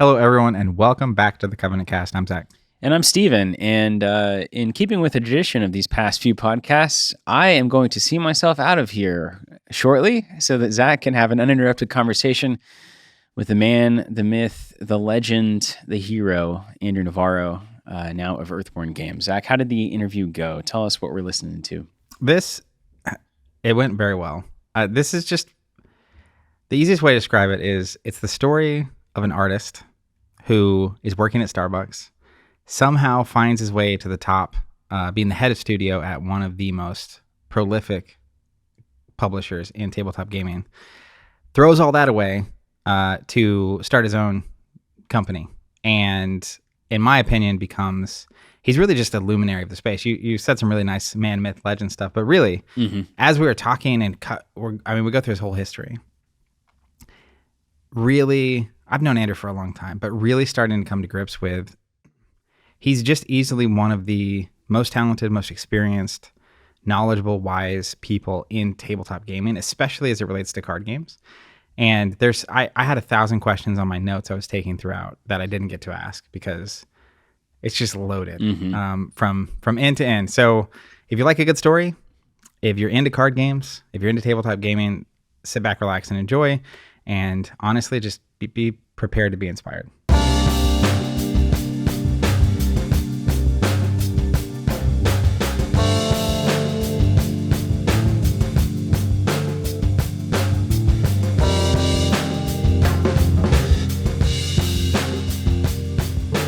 Hello, everyone, and welcome back to the Covenant Cast. I'm Zach. And I'm Steven. And in keeping with the tradition of these past few podcasts, I am going to see myself out of here shortly so that Zach can have an uninterrupted conversation with the man, the myth, the legend, the hero, Andrew Navaro, now of Earthborne Games. Zach, how did the interview go? Tell us what we're listening to. It went very well. This is just, the easiest way to describe it is it's the story of an artist who is working at Starbucks, somehow finds his way to the top, being the head of studio at one of the most prolific publishers in tabletop gaming, throws all that away to start his own company. And in my opinion, he's really just a luminary of the space. You said some really nice man, myth, legend stuff, but really, as we were talking and we go through his whole history. Really, I've known Andrew for a long time, but really starting to come to grips with, he's just easily one of the most talented, most experienced, knowledgeable, wise people in tabletop gaming, especially as it relates to card games. And I had 1,000 questions on my notes I was taking throughout that I didn't get to ask because it's just loaded from end to end. So if you like a good story, if you're into card games, if you're into tabletop gaming, sit back, relax, and enjoy. And honestly, just be prepared to be inspired.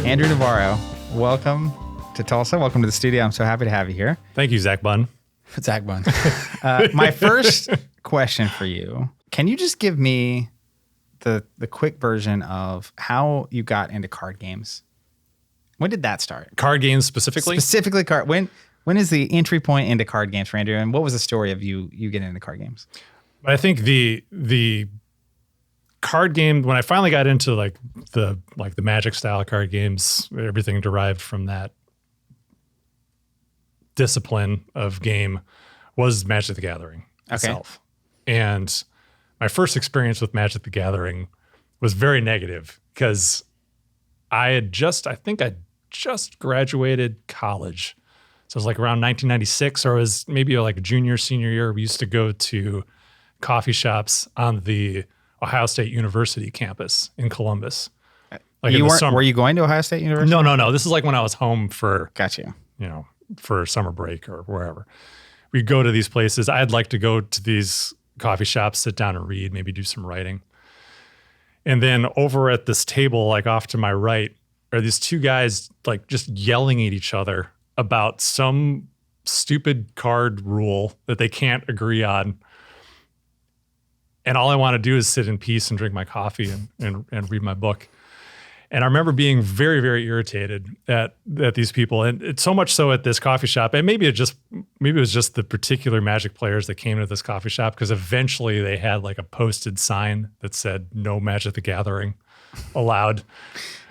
Andrew Navaro, welcome to Tulsa. Welcome to the studio. I'm so happy to have you here. Thank you, Zach Bunn. Zach Bunn. My first question for you, can you just give me the quick version of how you got into card games? When did that start? Card games specifically? Specifically card. When is the entry point into card games for Andrew, and what was the story of you getting into card games? I think the card game, when I finally got into the Magic style card games, everything derived from that discipline of game, was Magic the Gathering itself. And my first experience with Magic the Gathering was very negative because I think I just graduated college. So it was like around 1996, or it was maybe like a junior, senior year. We used to go to coffee shops on the Ohio State University campus in Columbus. Were you going to Ohio State University? No. This is like when I was home for, Gotcha. For summer break or wherever. We'd go to these places. I'd like to go to these coffee shops, sit down and read, maybe do some writing. And then over at this table, like off to my right, are these two guys like just yelling at each other about some stupid card rule that they can't agree on. And all I want to do is sit in peace and drink my coffee and read my book. And I remember being very, very irritated at these people. And it's so much so at this coffee shop. And maybe it was just the particular Magic players that came to this coffee shop, because eventually they had like a posted sign that said no Magic the Gathering allowed.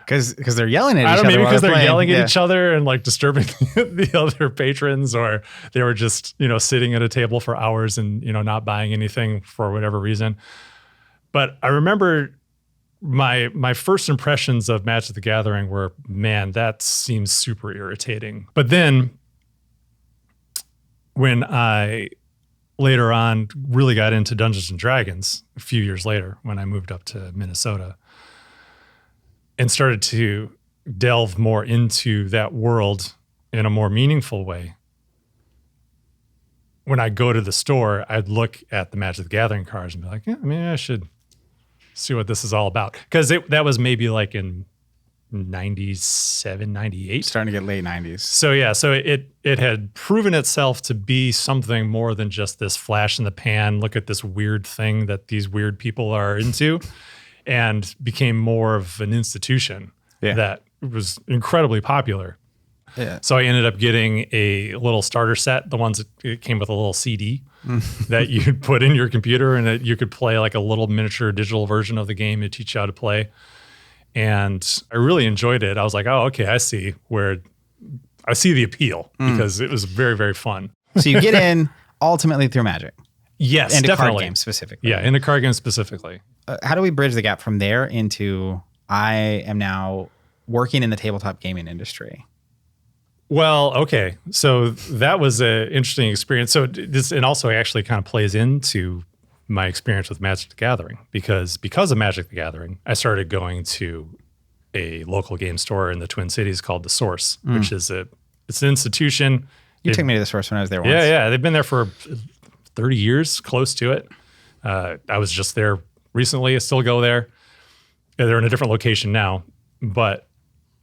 Because they're yelling at each other. I don't know, maybe because they're playing. yelling at each other and like disturbing the other patrons, or they were just, sitting at a table for hours and, not buying anything for whatever reason. But I remember my first impressions of Magic the Gathering were, man, that seems super irritating. But then when I later on really got into Dungeons and Dragons a few years later, when I moved up to Minnesota and started to delve more into that world in a more meaningful way, when I go to the store, I'd look at the Magic the Gathering cards and be like, yeah, I should see what this is all about. Because that was maybe like in 97, 98. Starting to get late 90s. So yeah, it had proven itself to be something more than just this flash in the pan, look at this weird thing that these weird people are into, and became more of an institution that was incredibly popular. Yeah. So I ended up getting a little starter set, the ones that it came with a little CD that you'd put in your computer, and you could play like a little miniature digital version of the game to teach you how to play. And I really enjoyed it. I was like, oh, okay, I see the appeal, because it was very, very fun. So you get in ultimately through Magic. Yes, into definitely. card games specifically. Yeah, into card games specifically. How do we bridge the gap from there into I am now working in the tabletop gaming industry. Well, okay. So that was an interesting experience. So this, and also actually kind of plays into my experience with Magic the Gathering because of Magic the Gathering, I started going to a local game store in the Twin Cities called The Source, which is it's an institution. You took me to The Source when I was there once. Yeah. They've been there for 30 years, close to it. I was just there recently. I still go there. They're in a different location now, but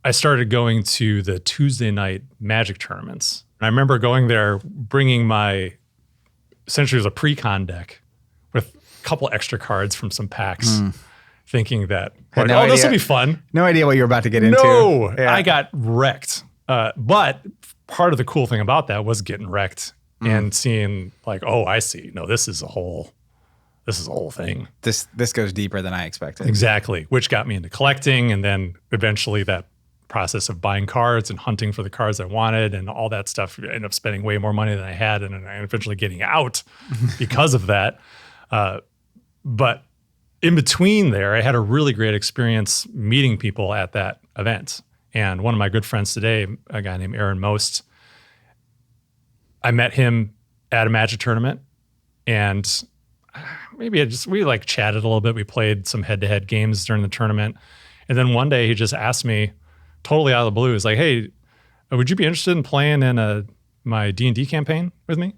I started going to the Tuesday night Magic tournaments. And I remember going there, bringing essentially it was a pre-con deck with a couple extra cards from some packs, thinking that, Had like, no this will idea. be fun. No idea what you were about to get into. No, Yeah. I got wrecked. But part of the cool thing about that was getting wrecked and seeing like, oh, I see. No, this is a whole thing. This goes deeper than I expected. Exactly, which got me into collecting, and then eventually that process of buying cards and hunting for the cards I wanted and all that stuff. I ended up spending way more money than I had, and I eventually getting out because of that. But in between there, I had a really great experience meeting people at that event. And one of my good friends today, a guy named Aaron Most, I met him at a Magic tournament, and we like chatted a little bit. We played some head-to-head games during the tournament. And then one day he just asked me, totally out of the blue, he's like, hey, would you be interested in playing in my D&D campaign with me?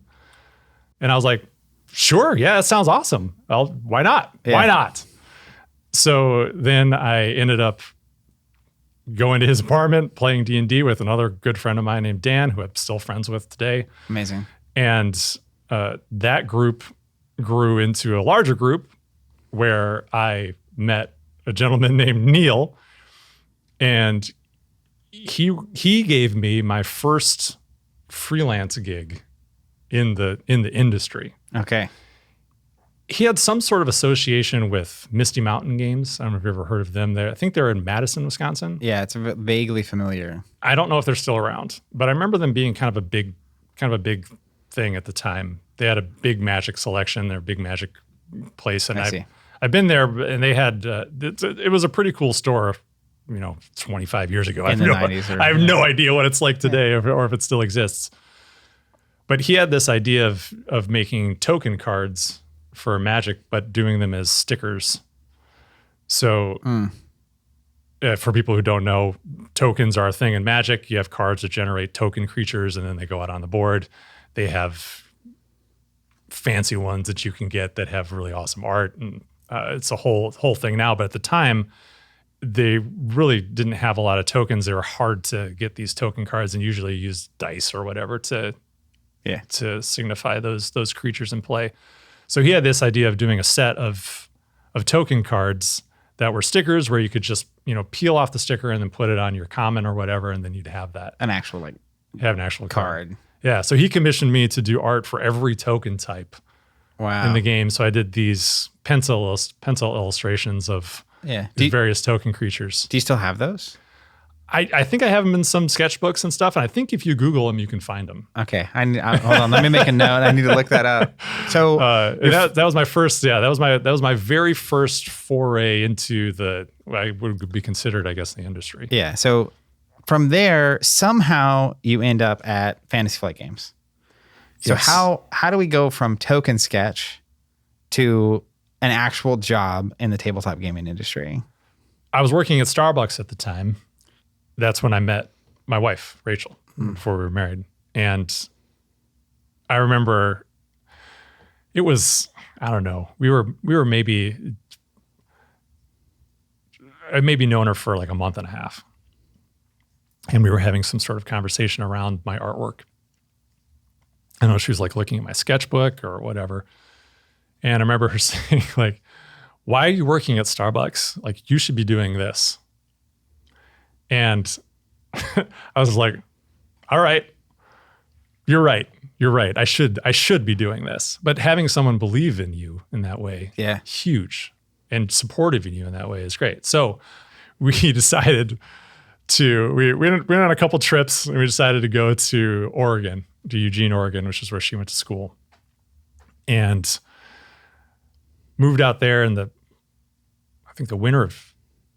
And I was like, sure, yeah, that sounds awesome. Well, why not? Yeah. Why not? So then I ended up going to his apartment, playing D&D with another good friend of mine named Dan, who I'm still friends with today. Amazing. And that group grew into a larger group where I met a gentleman named Neil, and he gave me my first freelance gig in the industry. Okay. He had some sort of association with Misty Mountain Games. I don't know if you've ever heard of them. I think they're in Madison, Wisconsin. Yeah, it's vaguely familiar. I don't know if they're still around, but I remember them being kind of a big thing at the time. They had a big Magic selection. They're a big Magic place, and I see. I've been there, and they had it was a pretty cool store, 25 years ago. In the 90s. I have no idea what it's like today, or if it still exists. But he had this idea of making token cards for Magic, but doing them as stickers. So for people who don't know, tokens are a thing in Magic. You have cards that generate token creatures, and then they go out on the board. They have fancy ones that you can get that have really awesome art, and it's a whole thing now. But at the time, they really didn't have a lot of tokens. They were hard to get these token cards, and usually use dice or whatever to signify those creatures in play. So he had this idea of doing a set of token cards that were stickers, where you could just peel off the sticker and then put it on your common or whatever, and then you'd have that An actual have an actual card. Yeah, so he commissioned me to do art for every token type Wow. in the game. So I did these pencil illustrations of Yeah. these various token creatures. Do you still have those? I think I have them in some sketchbooks and stuff, and I think if you Google them, you can find them. Okay. Hold on. Let me make a note. I need to look that up. So That was my first. Yeah, that was my very first foray into what would be considered, I guess, the industry. yeah. So from there, somehow you end up at Fantasy Flight Games. So Yes. how do we go from token sketch to an actual job in the tabletop gaming industry? I was working at Starbucks at the time. That's when I met my wife, Rachel, before we were married. And I remember it was, I don't know, we were I maybe known her for like a month and a half. And we were having some sort of conversation around my artwork. I know she was like looking at my sketchbook or whatever. And I remember her saying like, why are you working at Starbucks? Like, you should be doing this. And I was like, all right, you're right. I should be doing this. But having someone believe in you in that way, Yeah. huge, and supportive in you in that way is great. So we decided we went on a couple trips, and we decided to go to Oregon, to Eugene, Oregon, which is where she went to school, and moved out there in I think the winter of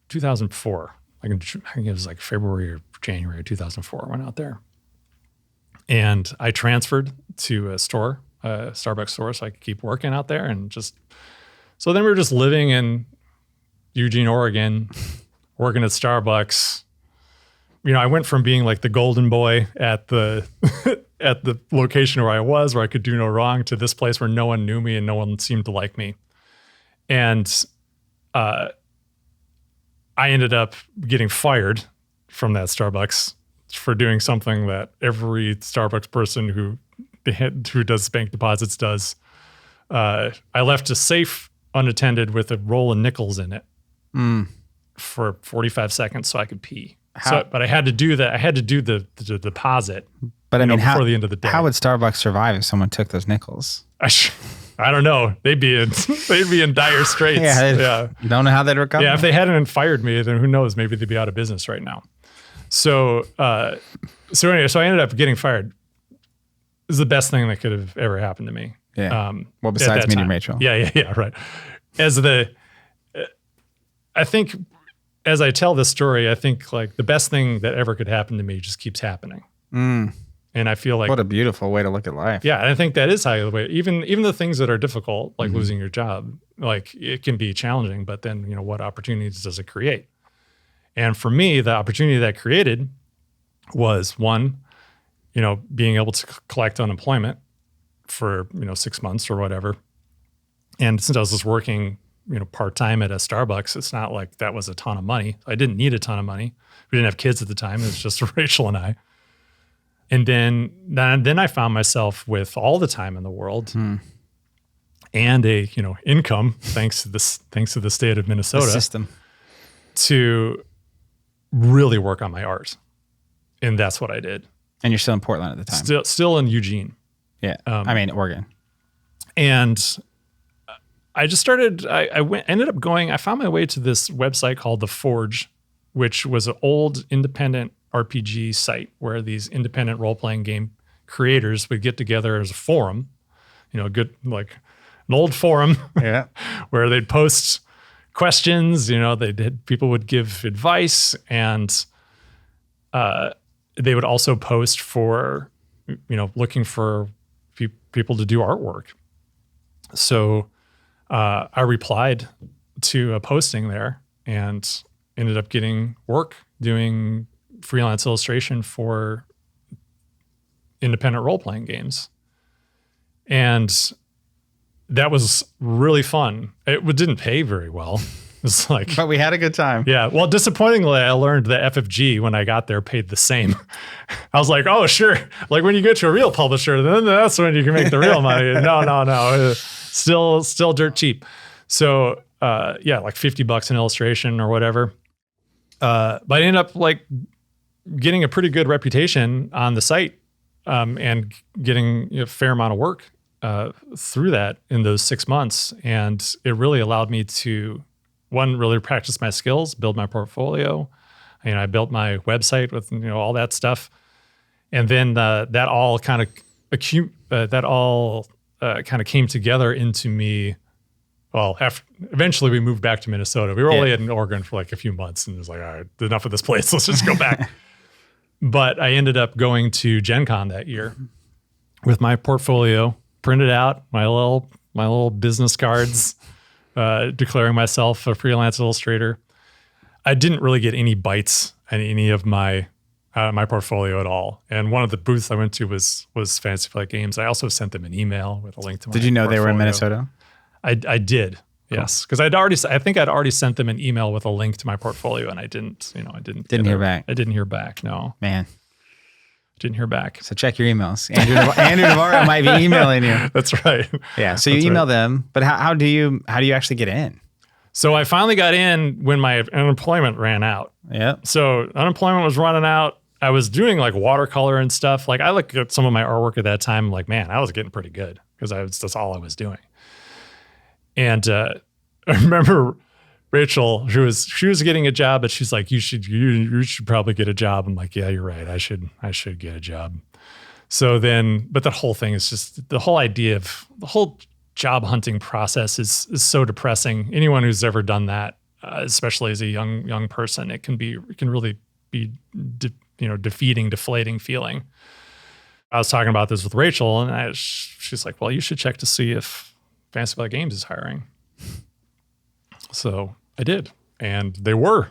2004. I think it was like February or January of 2004. I went out there. And I transferred to a store, a Starbucks store, so I could keep working out there. And so then we were just living in Eugene, Oregon, working at Starbucks. I went from being like the golden boy at the at the location where I was, where I could do no wrong, to this place where no one knew me and no one seemed to like me. And I ended up getting fired from that Starbucks for doing something that every Starbucks person who does bank deposits does. I left a safe unattended with a roll of nickels in it for 45 seconds so I could pee. But I had to do that. I had to do the deposit. But I mean, before the end of the day. How would Starbucks survive if someone took those nickels? I don't know. They'd be in dire straits. Yeah. Don't know how they'd recover. Yeah, if they hadn't fired me, then who knows? Maybe they'd be out of business right now. So anyway, I ended up getting fired. It was the best thing that could have ever happened to me. Yeah. Well, besides meeting Rachel. Yeah, right. I think as I tell this story, I think like the best thing that ever could happen to me just keeps happening. And I feel like, what a beautiful way to look at life. Yeah, and I think that is how the way. Even the things that are difficult, like losing your job, like it can be challenging. But then what opportunities does it create? And for me, the opportunity that created was one, being able to collect unemployment for 6 months or whatever. And since I was just working part-time at a Starbucks, it's not like that was a ton of money. I didn't need a ton of money. We didn't have kids at the time. It was just Rachel and I. And then I found myself with all the time in the world and a income thanks to the state of Minnesota, the system, to really work on my art. And that's what I did. And you're still in Portland at the time. Still in Eugene. Yeah. Oregon. And I just started. I found my way to this website called The Forge, which was an old independent RPG site where these independent role-playing game creators would get together as a forum, good, like an old forum, where they'd post questions, people would give advice, and they would also post for, looking for people to do artwork. So I replied to a posting there and ended up getting work doing freelance illustration for independent role-playing games. And that was really fun. It didn't pay very well. It's like, but we had a good time. Yeah. Well, disappointingly, I learned that FFG, when I got there, paid the same. I was like, oh, sure. Like when you get to a real publisher, then that's when you can make the real money. No. Still dirt cheap. So like $50 an illustration or whatever. But I ended up like getting a pretty good reputation on the site, and getting a fair amount of work through that in those 6 months. And it really allowed me to, one, really practice my skills, build my portfolio. I built my website with all that stuff. And then that all kind of came together into me. Well, eventually we moved back to Minnesota. We were only in Oregon for like a few months, and it was like, all right, enough of this place. Let's just go back. But I ended up going to Gen Con that year with my portfolio printed out, my little business cards, declaring myself a freelance illustrator. I didn't really get any bites on any of my portfolio at all. And one of the booths I went to was Fantasy Flight Games. I also sent them an email with a link to my Did you know portfolio. they were in Minnesota? I did. Cool. Yes, because I think I'd already sent them an email with a link to my portfolio, and I didn't hear back. I didn't hear back. No, man, didn't hear back. So check your emails. Andrew Navaro might be emailing you. That's right. Yeah. So you email them, but how do you actually get in? So I finally got in when my unemployment ran out. Yeah. So unemployment was running out. I was doing like watercolor and stuff. Like I look at some of my artwork at that time, like, man, I was getting pretty good because that's all I was doing. And I remember Rachel, she was getting a job, but she's like, you should probably get a job. I'm like, yeah, you're right. I should get a job. So then, but the whole thing is just the whole idea of the whole job hunting process is so depressing. Anyone who's ever done that, especially as a young person. It can really be defeating, deflating feeling. I was talking about this with Rachel, and she's like, well, you should check to see if Fantasy Flight Games is hiring. So I did, and they were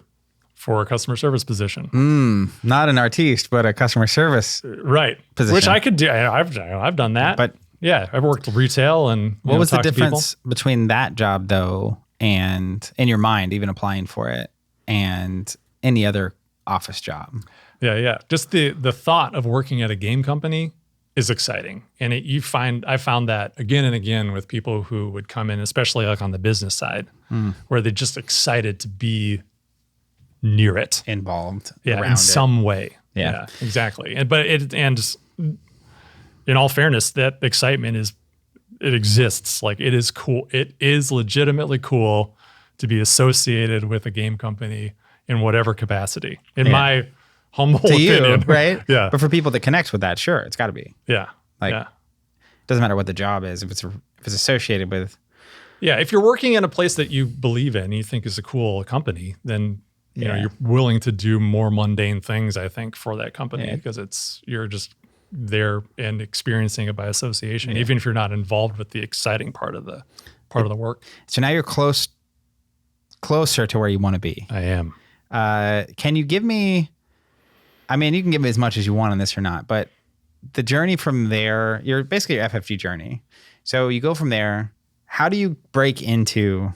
for a customer service position. Not an artiste, but a customer service right position. Which I could do. I've done that. But yeah, I've worked retail and what was the difference between that job though, and in your mind, even applying for it, and any other office job? Yeah. Just the thought of working at a game company is exciting. And I found that again and again with people who would come in, especially like on the business side, where they're just excited to be near it. Involved. In some way. Yeah. Exactly. And in all fairness, that excitement it exists. Like it is cool. It is legitimately cool to be associated with a game company in whatever capacity. In my humble opinion. Right? Yeah. But for people that connect with that, sure, it's got to be. Yeah. It doesn't matter what the job is if it's associated with. Yeah. If you're working in a place that you believe in, you think is a cool company, then you know you're willing to do more mundane things. I think for that company because you're just there and experiencing it by association, even if you're not involved with the exciting part of the work. So now you're closer to where you want to be. I am. Can you give me? I mean, you can give me as much as you want on this or not, but the journey from there, you're basically your FFG journey. So you go from there. How do you break into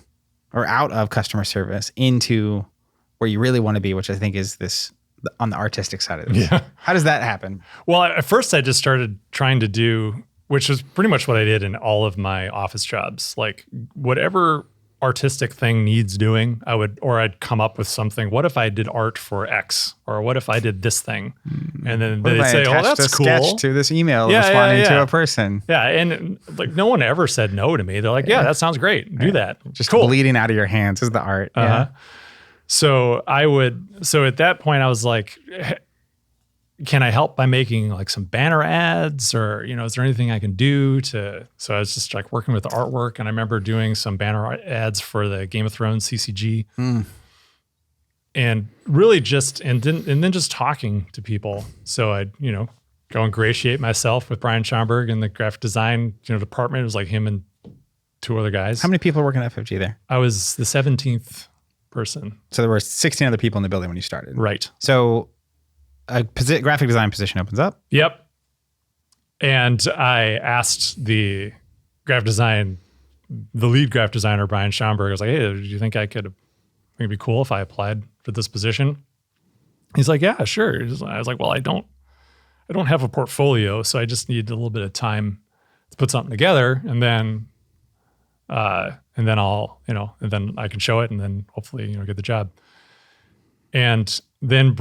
or out of customer service into where you really want to be, which I think is this on the artistic side of this? Yeah. How does that happen? Well, at first I just started trying to do, which is pretty much what I did in all of my office jobs. Like whatever artistic thing needs doing, I'd come up with something. What if I did art for X? Or what if I did this thing? And then they'd say, oh, that's a cool. Sketch to this email responding to a person. Yeah. And like no one ever said no to me. They're like, yeah, that sounds great. Do that. Just cool. bleeding out of your hands is the art. Yeah. So at that point I was like, can I help by making like some banner ads or, is there anything I can do so I was just like working with the artwork, and I remember doing some banner ads for the Game of Thrones CCG and really then just talking to people. So I'd, go ingratiate myself with Brian Schomburg in the graphic design, department. It was like him and two other guys. How many people working at FFG there? I was the 17th person. So there were 16 other people in the building when you started. Right. So a graphic design position opens up. Yep. And I asked the lead graphic designer, Brian Schomburg, I was like, hey, do you think it'd be cool if I applied for this position? He's like, yeah, sure. I was like, well, I don't have a portfolio, so I just need a little bit of time to put something together, and then I'll, and then I can show it, and then hopefully, get the job. And then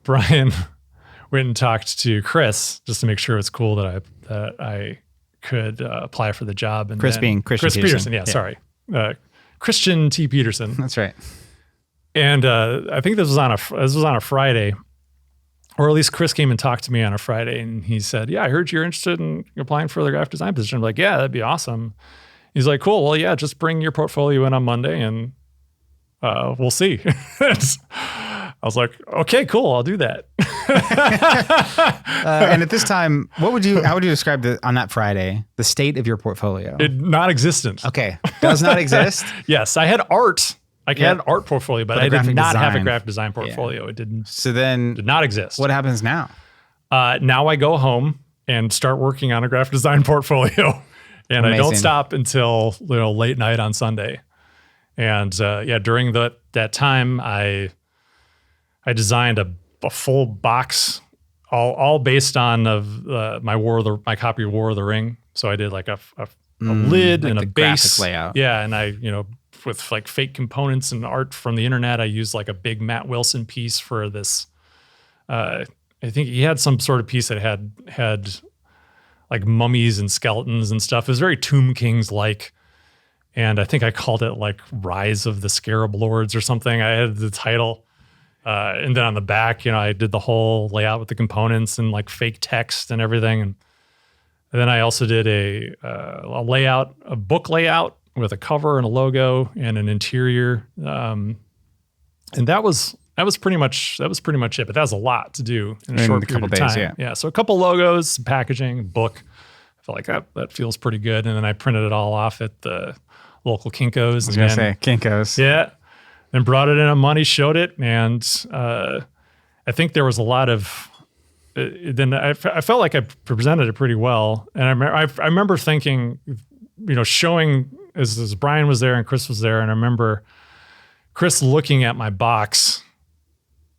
Brian went and talked to Chris just to make sure it's cool that I could apply for the job. And Chris being Christian Peterson. Yeah, sorry. Christian T. Peterson. That's right. And I think this was on a Friday, or at least Chris came and talked to me on a Friday, and he said, yeah, I heard you're interested in applying for the graphic design position. I'm like, yeah, that'd be awesome. He's like, cool. Well, yeah, just bring your portfolio in on Monday and we'll see. I was like, okay, cool. I'll do that. And at this time, how would you describe on that Friday, the state of your portfolio? Non-existent. Okay. Does not exist? Yes. I had art. I had an art portfolio, but I did not have a graphic design portfolio. Yeah. It didn't. So then did not exist. What happens now? Now I go home and start working on a graphic design portfolio. And amazing. I don't stop until late night on Sunday. And during that time, I designed a full box, all based on my copy of War of the Ring. So I did like a lid and a base layout. Yeah, and I with like fake components and art from the internet, I used like a big Matt Wilson piece for this. I think he had some sort of piece that had like mummies and skeletons and stuff. It was very Tomb Kings like. And I think I called it like Rise of the Scarab Lords or something. I had the title. And then on the back, I did the whole layout with the components and like fake text and everything. And then I also did a book layout with a cover and a logo and an interior. And that was pretty much it. But that was a lot to do in a short period of time. Yeah. So a couple logos, packaging, book. I felt like that feels pretty good. And then I printed it all off at the local Kinko's. I was going to say Kinko's. Yeah. Then brought it in on money, showed it. And I think there was a lot of, then I felt like I presented it pretty well. And I remember thinking, showing as Brian was there and Chris was there. And I remember Chris looking at my box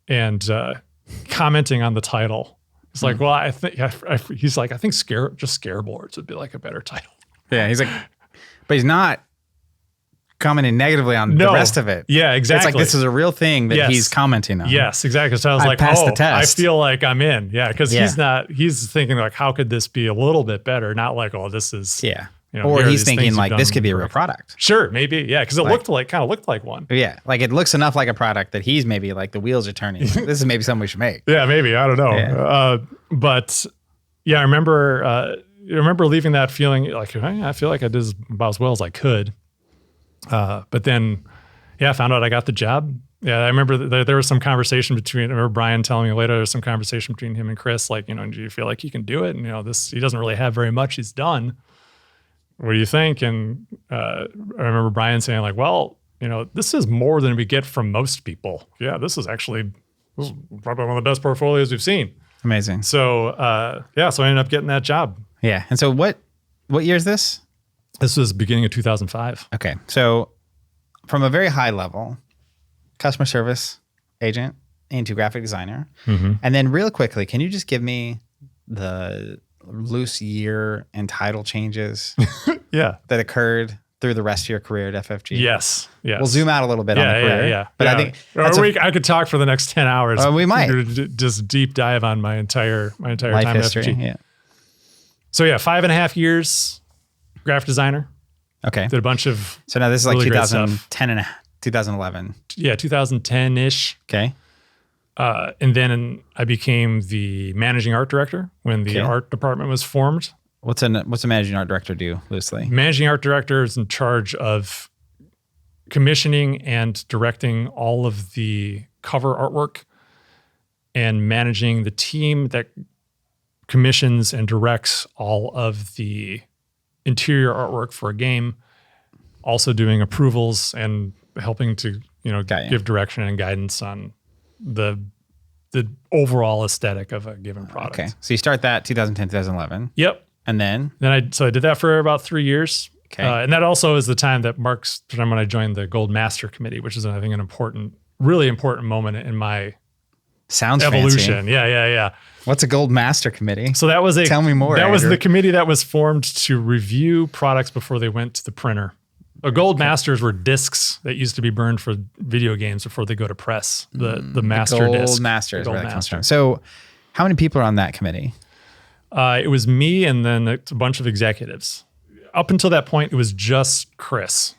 and commenting on the title. He's like, well, I think Scareboards would be like a better title. Yeah. He's like, but he's not commenting negatively on the rest of it. Yeah, exactly. It's like this is a real thing that he's commenting on. Yes, exactly. So I was like, passed the test. I feel like I'm in. Yeah, because he's thinking like, how could this be a little bit better? Not like, oh, this is. Yeah. Or he's thinking like this could be a real product. Sure, maybe. Yeah, because it kind of looked like one. Yeah, like it looks enough like a product that he's maybe like the wheels are turning. Like, this is maybe something we should make. Yeah, maybe. I don't know. Yeah. But yeah, I remember leaving that feeling like, I feel like I did about as well as I could. But then, I found out I got the job. Yeah, I remember there was some conversation I remember Brian telling me later, there was some conversation between him and Chris, like, do you feel like you can do it? And, he doesn't really have very much he's done. What do you think? And I remember Brian saying like, well, this is more than we get from most people. Yeah, this is probably one of the best portfolios we've seen. Amazing. So, so I ended up getting that job. Yeah. And so what year is this? This was beginning of 2005. Okay. So from a very high level, customer service agent into graphic designer. Mm-hmm. And then real quickly, can you just give me the loose year and title changes that occurred through the rest of your career at FFG? Yes. We'll zoom out a little bit on the career. Yeah. But I think I could talk for the next 10 hours. We might just deep dive on my entire life time history. at FFG. Yeah. So 5.5 years graphic designer. Okay. Did a bunch of So now this is like 2010 and 2011. Yeah, 2010-ish. Okay. And then I became the managing art director when the art department was formed. What's a managing art director do loosely? Managing art director is in charge of commissioning and directing all of the cover artwork and managing the team that commissions and directs all of the interior artwork for a game. Also doing approvals and helping to, give direction and guidance on the overall aesthetic of a given product. Okay. So you start that 2010, 2011. Yep. And then? I did that for about 3 years. Okay. And that also is the time that marks the time when I joined the Gold Master Committee, which is, I think, really important moment in my evolution. Fancy. Yeah. What's a Gold Master Committee? So that was Tell me more, That was Andrew. the committee that was formed to review products before they went to the printer. Gold Masters were discs that used to be burned for video games before they go to press. The master Gold disc. Masters. Gold Where that comes Master. from. So how many people are on that committee? It was me and then a bunch of executives. Up until that point, it was just Chris.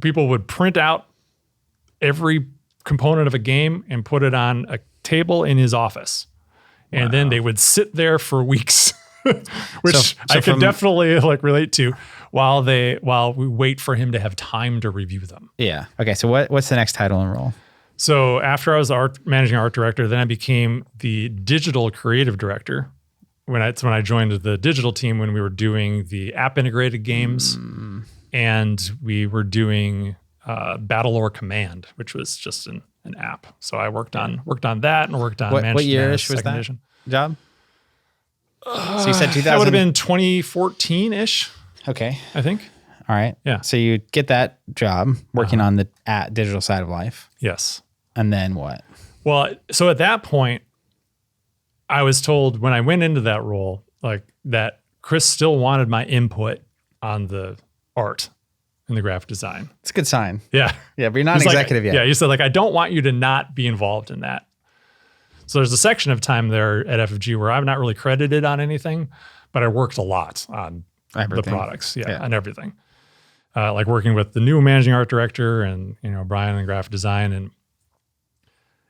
People would print out every component of a game and put it on a table in his office. And then they would sit there for weeks, which So I could definitely relate to while we wait for him to have time to review them. Yeah. Okay. So what's the next title and role? So after I was managing art director, then I became the digital creative director. When I joined the digital team, when we were doing the app integrated games, and we were doing Battlelore Command, which was just an app. So I worked on that and worked on What year-ish was that edition. job? So you said 2000. That would have been 2014-ish, Okay. I think. All right. Yeah. So you get that job working on the digital side of life. Yes. And then what? Well, so at that point, I was told when I went into that role, that Chris still wanted my input on the art and the graphic design. It's a good sign. Yeah. Yeah, but you're not an executive yet. Yeah, you said I don't want you to not be involved in that. So there's a section of time there at FFG where I'm not really credited on anything, but I worked a lot on Everything. the products, on everything. Working with the new managing art director and Brian in graphic design. And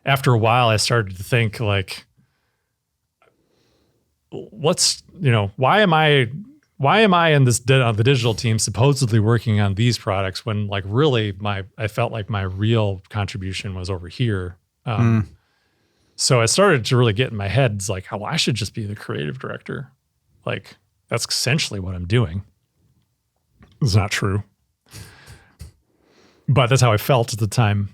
after a while, I started to think why am I why am I in this the digital team supposedly working on these products when like really I felt like my real contribution was over here. So I started to really get in my head. It's like, well, I should just be the creative director. Like that's essentially what I'm doing. It's not true, but that's how I felt at the time.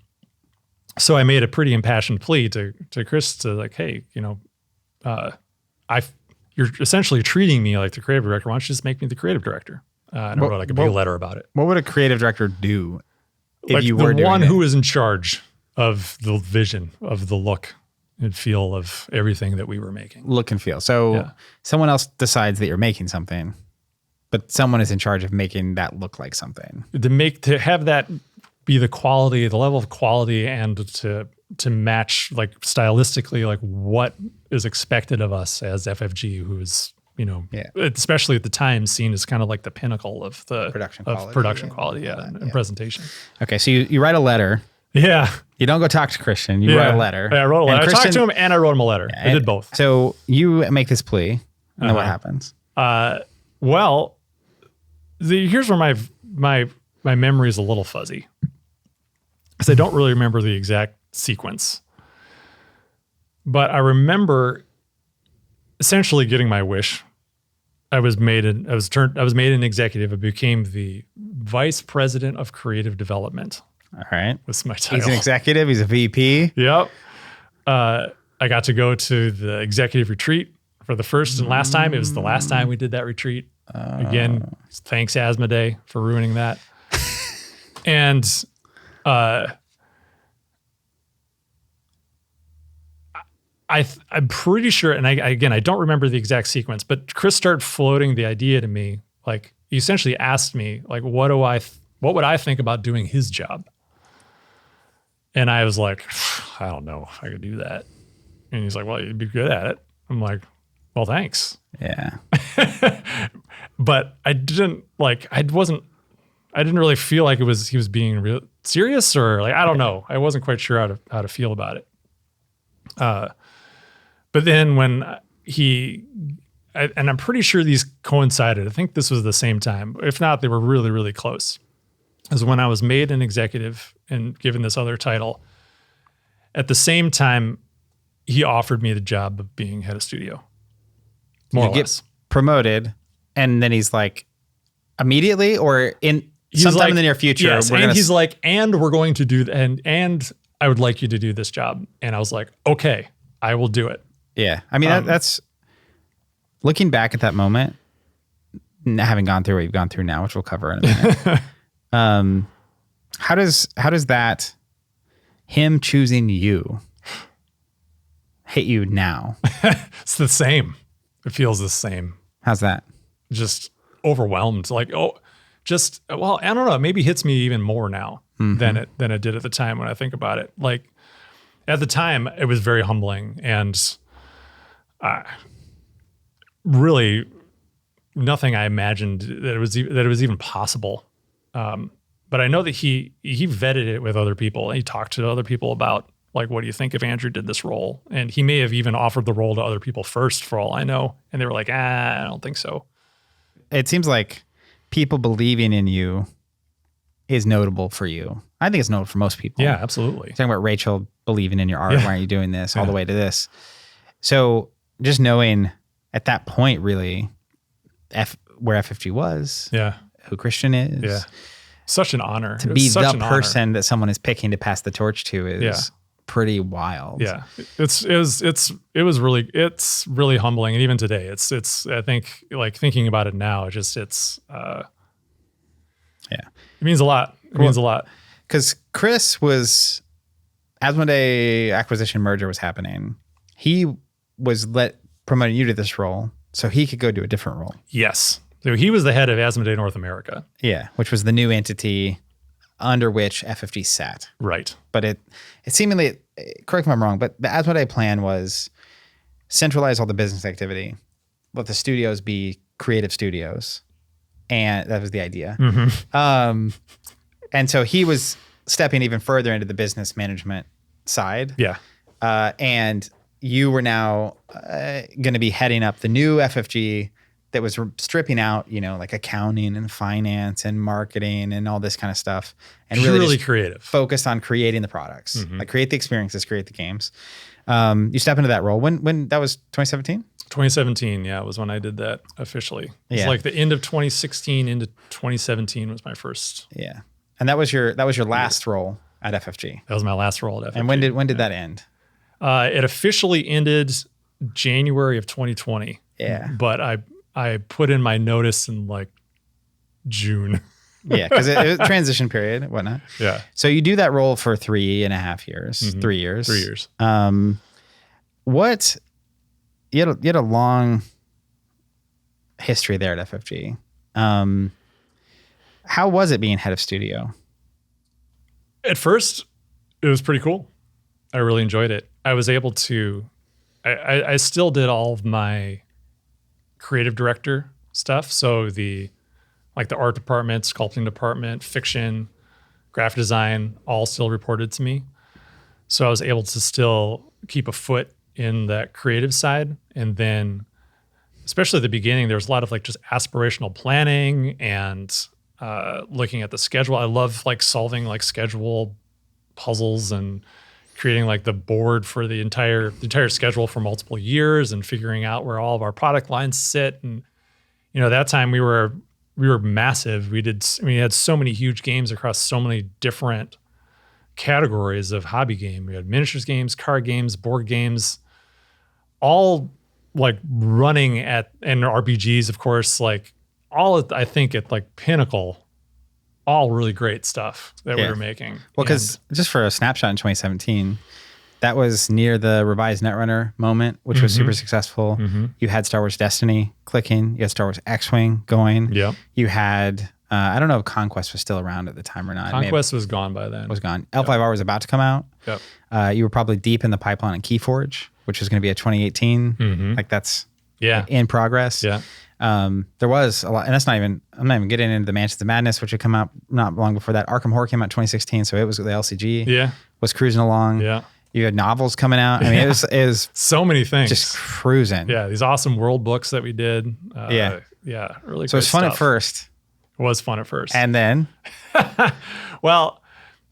So I made a pretty impassioned plea to Chris to like, hey, you're essentially treating me like the creative director. Why don't you just make me the creative director? And I wrote like a big letter about it. What would a creative director do if Like you were the one doing it? who is in charge of the vision, of the look and feel of everything that we were making. Look and feel. So Yeah. someone else decides that you're making something, but someone is in charge of making that look like something. To have that be the quality, the level of quality, and to match like stylistically like what is expected of us as FFG, who is especially at the time seen as kind of like the pinnacle of the Production quality, and presentation. Okay, so you write a letter. Yeah. You don't go talk to Christian. You write a letter. Yeah, I wrote a letter. And I talked to him and I wrote him a letter. I did both. So you make this plea, and then what happens? Well, here's where my memory is a little fuzzy, because I don't really remember the exact sequence. But I remember essentially getting my wish. I was made an executive. I became the vice president of creative development. All right. Was my title. He's an executive. He's a VP. Yep. I got to go to the executive retreat for the first and last time. It was the last time we did that retreat. Again, thanks Asmodee for ruining that. And I'm pretty sure, and I don't remember the exact sequence, but Chris started floating the idea to me. Like he essentially asked me, like, what would I think about doing his job? And I was like, I don't know if I could do that. And he's like, well, you'd be good at it. I'm like, well, thanks. Yeah. But I didn't really feel like he was being real serious, or like, I don't know. I wasn't quite sure how to feel about it. But then when and I'm pretty sure these coincided. I think this was the same time. If not, they were really, really close. As when I was made an executive and given this other title. At the same time, he offered me the job of being head of studio. More or less. Promoted, and then he's like, immediately or He's sometime like, in the near future. Yes, he's like, and we're going to do, and I would like you to do this job. And I was like, okay, I will do it. Yeah. I mean, that's looking back at that moment, having gone through what you've gone through now, which we'll cover in a minute. How does that, him choosing you, hit you now? It's the same. It feels the same. How's that? Just overwhelmed. Like, well, I don't know. Maybe hits me even more now than it did at the time when I think about it. Like at the time, it was very humbling and really nothing I imagined that it was even possible. But I know that he vetted it with other people. And he talked to other people about, like, what do you think if Andrew did this role? And he may have even offered the role to other people first, for all I know. And they were like, I don't think so. It seems like people believing in you is notable for you. I think it's notable for most people. Yeah, absolutely. Talking about Rachel believing in your art. Why aren't you doing this? All the way to this. So just knowing at that point, really, where FFG was, who Christian is. Yeah. Such an honor. To be the person that someone is picking to pass the torch to is pretty wild. Yeah. It's really humbling. And even today, it's I think, like, thinking about it now, it means a lot. It means a lot. Because Chris was, Asmodee acquisition merger was happening. He was promoting you to this role so he could go do a different role. Yes. So he was the head of Asmodee North America. Yeah, which was the new entity under which FFG sat. Right. But it seemingly, correct me if I'm wrong, but the Asmodee plan was centralize all the business activity, let the studios be creative studios. And that was the idea. Mm-hmm. And so he was stepping even further into the business management side. Yeah. And you were now going to be heading up the new FFG that was stripping out, like accounting and finance and marketing and all this kind of stuff, and Purely really just creative. focused on creating the products, like create the experiences, create the games. You step into that role when that was 2017. 2017, yeah, was when I did that officially. It was like the end of 2016 into 2017 was my first. Yeah, and that was your last role at FFG. That was my last role at FFG. And when did that end? It officially ended January of 2020. Yeah, but I put in my notice in like June. Yeah, because it was a transition period and whatnot. Yeah. So you do that role for 3.5 years, 3 years. 3 years. What you had a long history there at FFG. How was it being head of studio? At first, it was pretty cool. I really enjoyed it. I was able to, I still did all of my creative director stuff. So the art department, sculpting department, fiction, graphic design, all still reported to me. So I was able to still keep a foot in that creative side. And then, especially at the beginning, there was a lot of like just aspirational planning and looking at the schedule. I love like solving like schedule puzzles and creating like the board for the entire schedule for multiple years and figuring out where all of our product lines sit. And, that time we were massive. We had so many huge games across so many different categories of hobby game. We had miniatures games, card games, board games, all like running and RPGs, of course, like all I think at like pinnacle, all really great stuff that we were making. Well, because just for a snapshot in 2017, that was near the revised Netrunner moment, which was super successful. You had Star Wars Destiny clicking. You had Star Wars X-Wing going. Yep. You had, I don't know if Conquest was still around at the time or not. Conquest was gone by then. Was gone. L5R was about to come out. Yep. You were probably deep in the pipeline at Keyforge, which was going to be a 2018. Like that's in progress. Yeah. There was a lot, and I'm not even getting into the Mansions of Madness, which had come out not long before that. Arkham Horror came out in 2016, so it was the LCG. Yeah. Was cruising along. Yeah. You had novels coming out. I mean, it was so many things. Just cruising. Yeah, these awesome world books that we did. Yeah, really. So it was fun at first. It was fun at first, and then, well,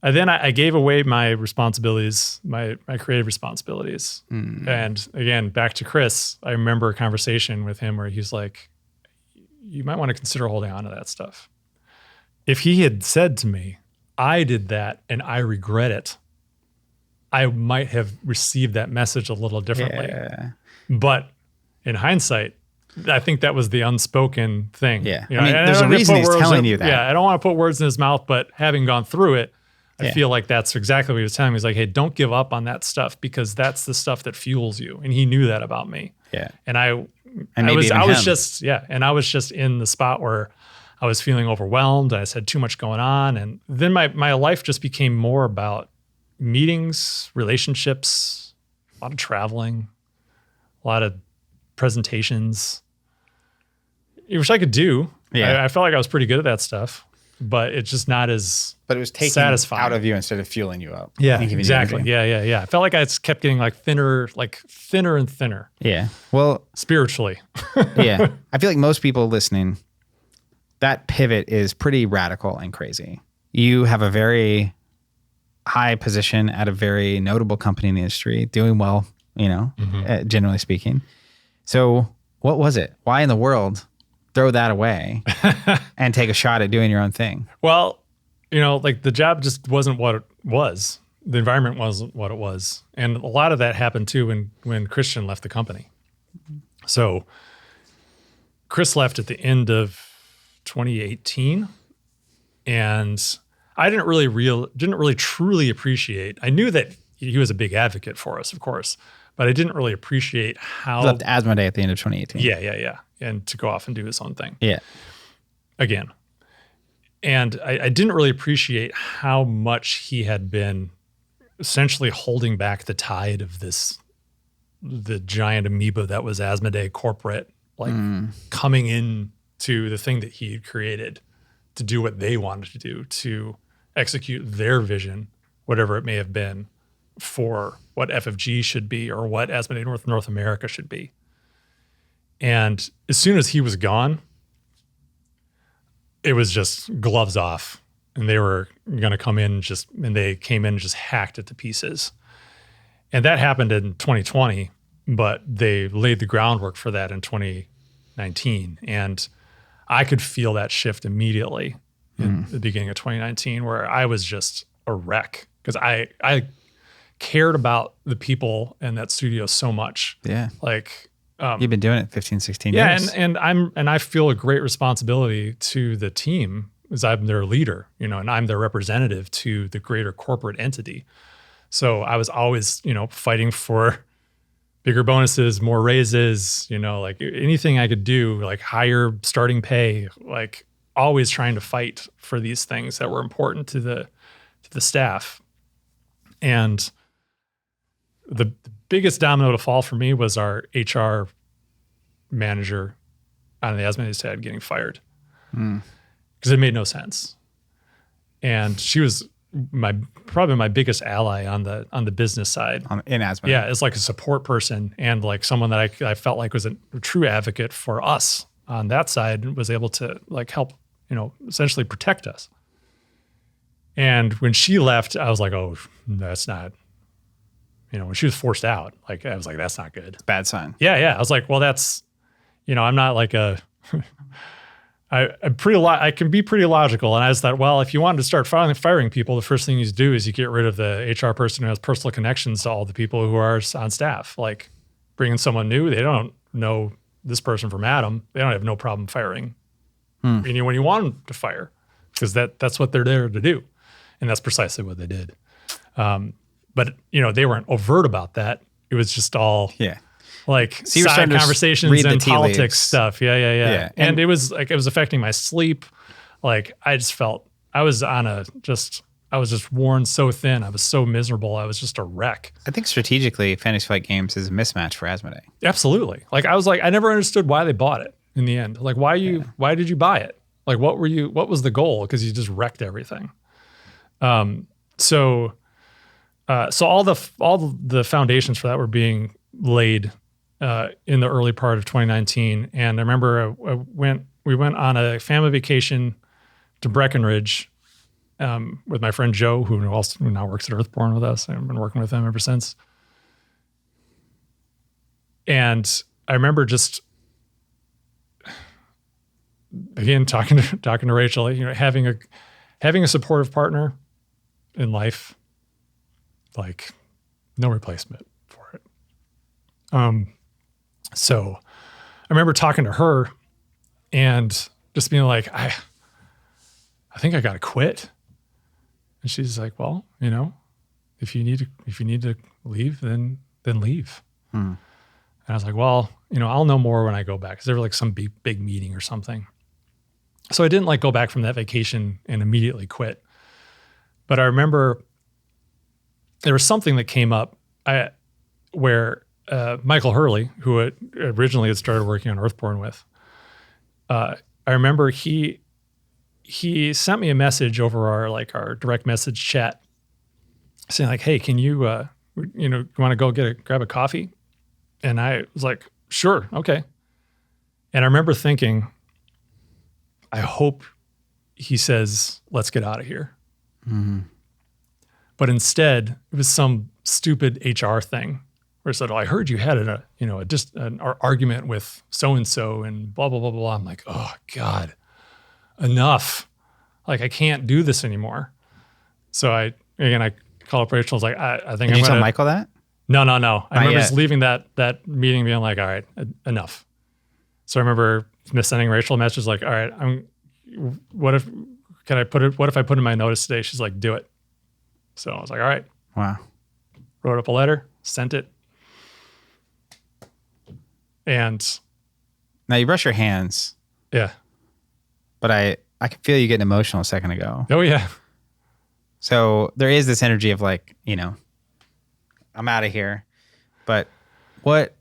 then I gave away my responsibilities, my creative responsibilities, and again back to Chris. I remember a conversation with him where he's like, "You might want to consider holding on to that stuff." If he had said to me, "I did that and I regret it," I might have received that message a little differently. Yeah. But in hindsight, I think that was the unspoken thing. Yeah. I mean, there's a reason he's telling you that. Yeah. I don't want to put words in his mouth, but having gone through it, I feel like that's exactly what he was telling me. He's like, hey, don't give up on that stuff because that's the stuff that fuels you. And he knew that about me. Yeah. And I was just in the spot where I was feeling overwhelmed. I just had too much going on. And then my life just became more about meetings, relationships, a lot of traveling, a lot of presentations, which I could do. Yeah. I felt like I was pretty good at that stuff, but it's just not as But it was taking satisfying out of you instead of fueling you up. Yeah, exactly. Yeah. I felt like I just kept getting like thinner and thinner. Yeah. Well, spiritually. Yeah. I feel like most people listening, that pivot is pretty radical and crazy. You have a very high position at a very notable company in the industry, doing well, generally speaking. So what was it? Why in the world throw that away and take a shot at doing your own thing? Well, like the job just wasn't what it was. The environment wasn't what it was. And a lot of that happened too when Christian left the company. So Chris left at the end of 2018, and I didn't really truly appreciate. I knew that he was a big advocate for us, of course, but I didn't really appreciate how. He left Asmodee at the end of 2018. Yeah. And to go off and do his own thing. Yeah. Again. And I didn't really appreciate how much he had been essentially holding back the tide of the giant amoeba that was Asmodee corporate, coming in to the thing that he had created to do what they wanted to do, to execute their vision, whatever it may have been, for what FFG should be or what Asmodee North America should be. And as soon as he was gone, it was just gloves off. And they were going to come in and they came in and just hacked it to pieces. And that happened in 2020, but they laid the groundwork for that in 2019. And I could feel that shift immediately in the beginning of 2019, where I was just a wreck because I cared about the people in that studio so much. Yeah. Like, you've been doing it 15, 16 yeah, years. and I feel a great responsibility to the team as I'm their leader, and I'm their representative to the greater corporate entity. So I was always, fighting for bigger bonuses, more raises, like anything I could do, like higher starting pay, like always trying to fight for these things that were important to the staff. And the biggest domino to fall for me was our HR manager on the Asmodee side getting fired because it made no sense. And she was probably my biggest ally on the business side in Asmodee. Yeah, as like a support person and like someone that I felt like was a true advocate for us on that side and was able to like help, essentially protect us. And when she left, I was like, oh, that's not, when she was forced out, like I was like, that's not good. Bad sign. Yeah. I was like, well, that's, I'm not like I can be pretty logical. And I just thought, well, if you wanted to start firing people, the first thing you do is you get rid of the HR person who has personal connections to all the people who are on staff. Like bringing someone new, they don't know this person from Adam. They don't have no problem firing anyone you want them to fire because that's what they're there to do. And that's precisely what they did. But, they weren't overt about that. It was just all like so side conversations and politics leaves. Stuff. Yeah. And it was like, it was affecting my sleep. Like I just felt I was just worn so thin. I was so miserable. I was just a wreck. I think strategically, Fantasy Flight Games is a mismatch for Asmodee. Absolutely. Like I was like, I never understood why they bought it in the end. Like why did you buy it? Like what was the goal? Because you just wrecked everything. So all the foundations for that were being laid in the early part of 2019. And I remember we went on a family vacation to Breckenridge with my friend Joe, who now works at Earthborne with us. I've been working with him ever since. And I remember just, again, talking to Rachel, having a supportive partner in life, like no replacement for it. So I remember talking to her and just being like, I think I got to quit. And she's like, well, if you need to leave, then leave. And I was like, well, I'll know more when I go back. Cause there was like some big meeting or something. So I didn't like go back from that vacation and immediately quit. But I remember there was something that came up where Michael Hurley, who originally had started working on Earthborne with, I remember he sent me a message over our direct message chat saying like, hey, can you want to go grab a coffee? And I was like, sure. Okay. And I remember thinking, I hope he says, let's get out of here. Mm-hmm. But instead it was some stupid HR thing where it said, oh, I heard you had an argument with so-and-so and blah, blah, blah, blah. I'm like, oh God, enough. Like I can't do this anymore. So I called up Rachel. I was like, I think Did you tell Michael that? No. I remember just leaving that meeting being like, all right, enough. So I remember sending Rachel a message like, all right, what if I put in my notice today? She's like, do it. So I was like, all right. Wow. Wrote up a letter, sent it. And now you brush your hands. Yeah. But I could feel you getting emotional a second ago. Oh yeah. So there is this energy of like, I'm out of here. But it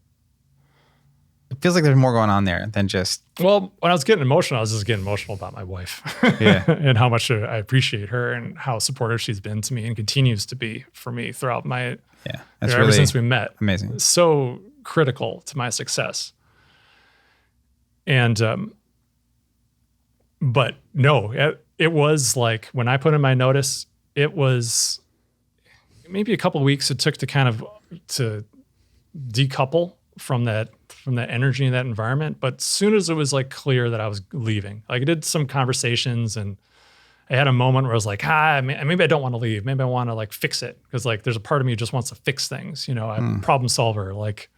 feels like there's more going on there than just. Well, when I was getting emotional, I was just getting emotional about my wife. Yeah. And how much I appreciate her and how supportive she's been to me and continues to be for me throughout my, that's really ever since we met. Amazing. So critical to my success. And, but no, it was like when I put in my notice, it was maybe a couple of weeks it took to kind of to decouple from that energy in that environment. But as soon as it was like clear that I was leaving, like I did some conversations and I had a moment where I was like, maybe I don't want to leave. Maybe I want to like fix it. Cause like there's a part of me who just wants to fix things, I'm a problem solver. Like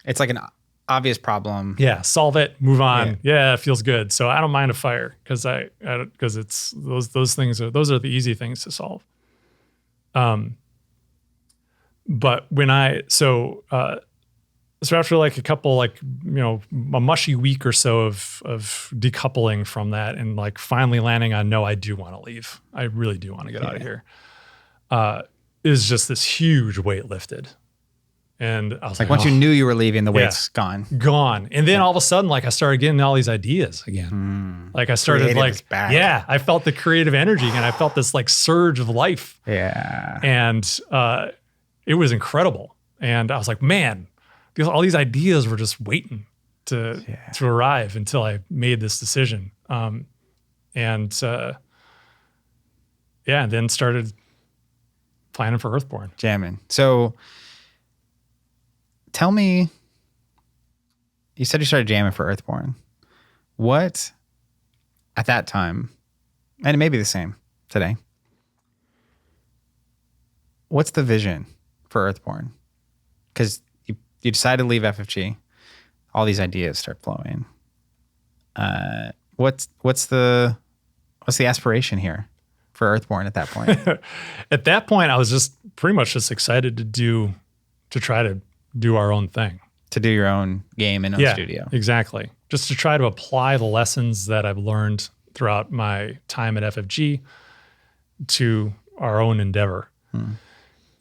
It's like an obvious problem. yeah, solve it, move on. Yeah, it feels good. So I don't mind a fire because because it's those things are the easy things to solve. But when so after like a couple like a mushy week or so of decoupling from that and like finally landing on no, I do want to leave. I really do want to get out of here. Is just this huge weight lifted. And I was like, once you knew you were leaving, the weight's gone. And then all of a sudden, like I started getting all these ideas again. Like I started Creative's back. I felt the creative energy and I felt this like surge of life. Yeah. And it was incredible. And I was like, man, all these ideas were just waiting to arrive until I made this decision. And then started planning for Earthborne. Jamming. So tell me, you said you started jamming for Earthborne. What, at that time, and it may be the same today, what's the vision for Earthborne? Because you decided to leave FFG. All these ideas start flowing. What's the aspiration here for Earthborne at that point? At that point, I was just pretty much just excited to try to do our own thing. To do your own game in own studio. Exactly. Just to try to apply the lessons that I've learned throughout my time at FFG to our own endeavor.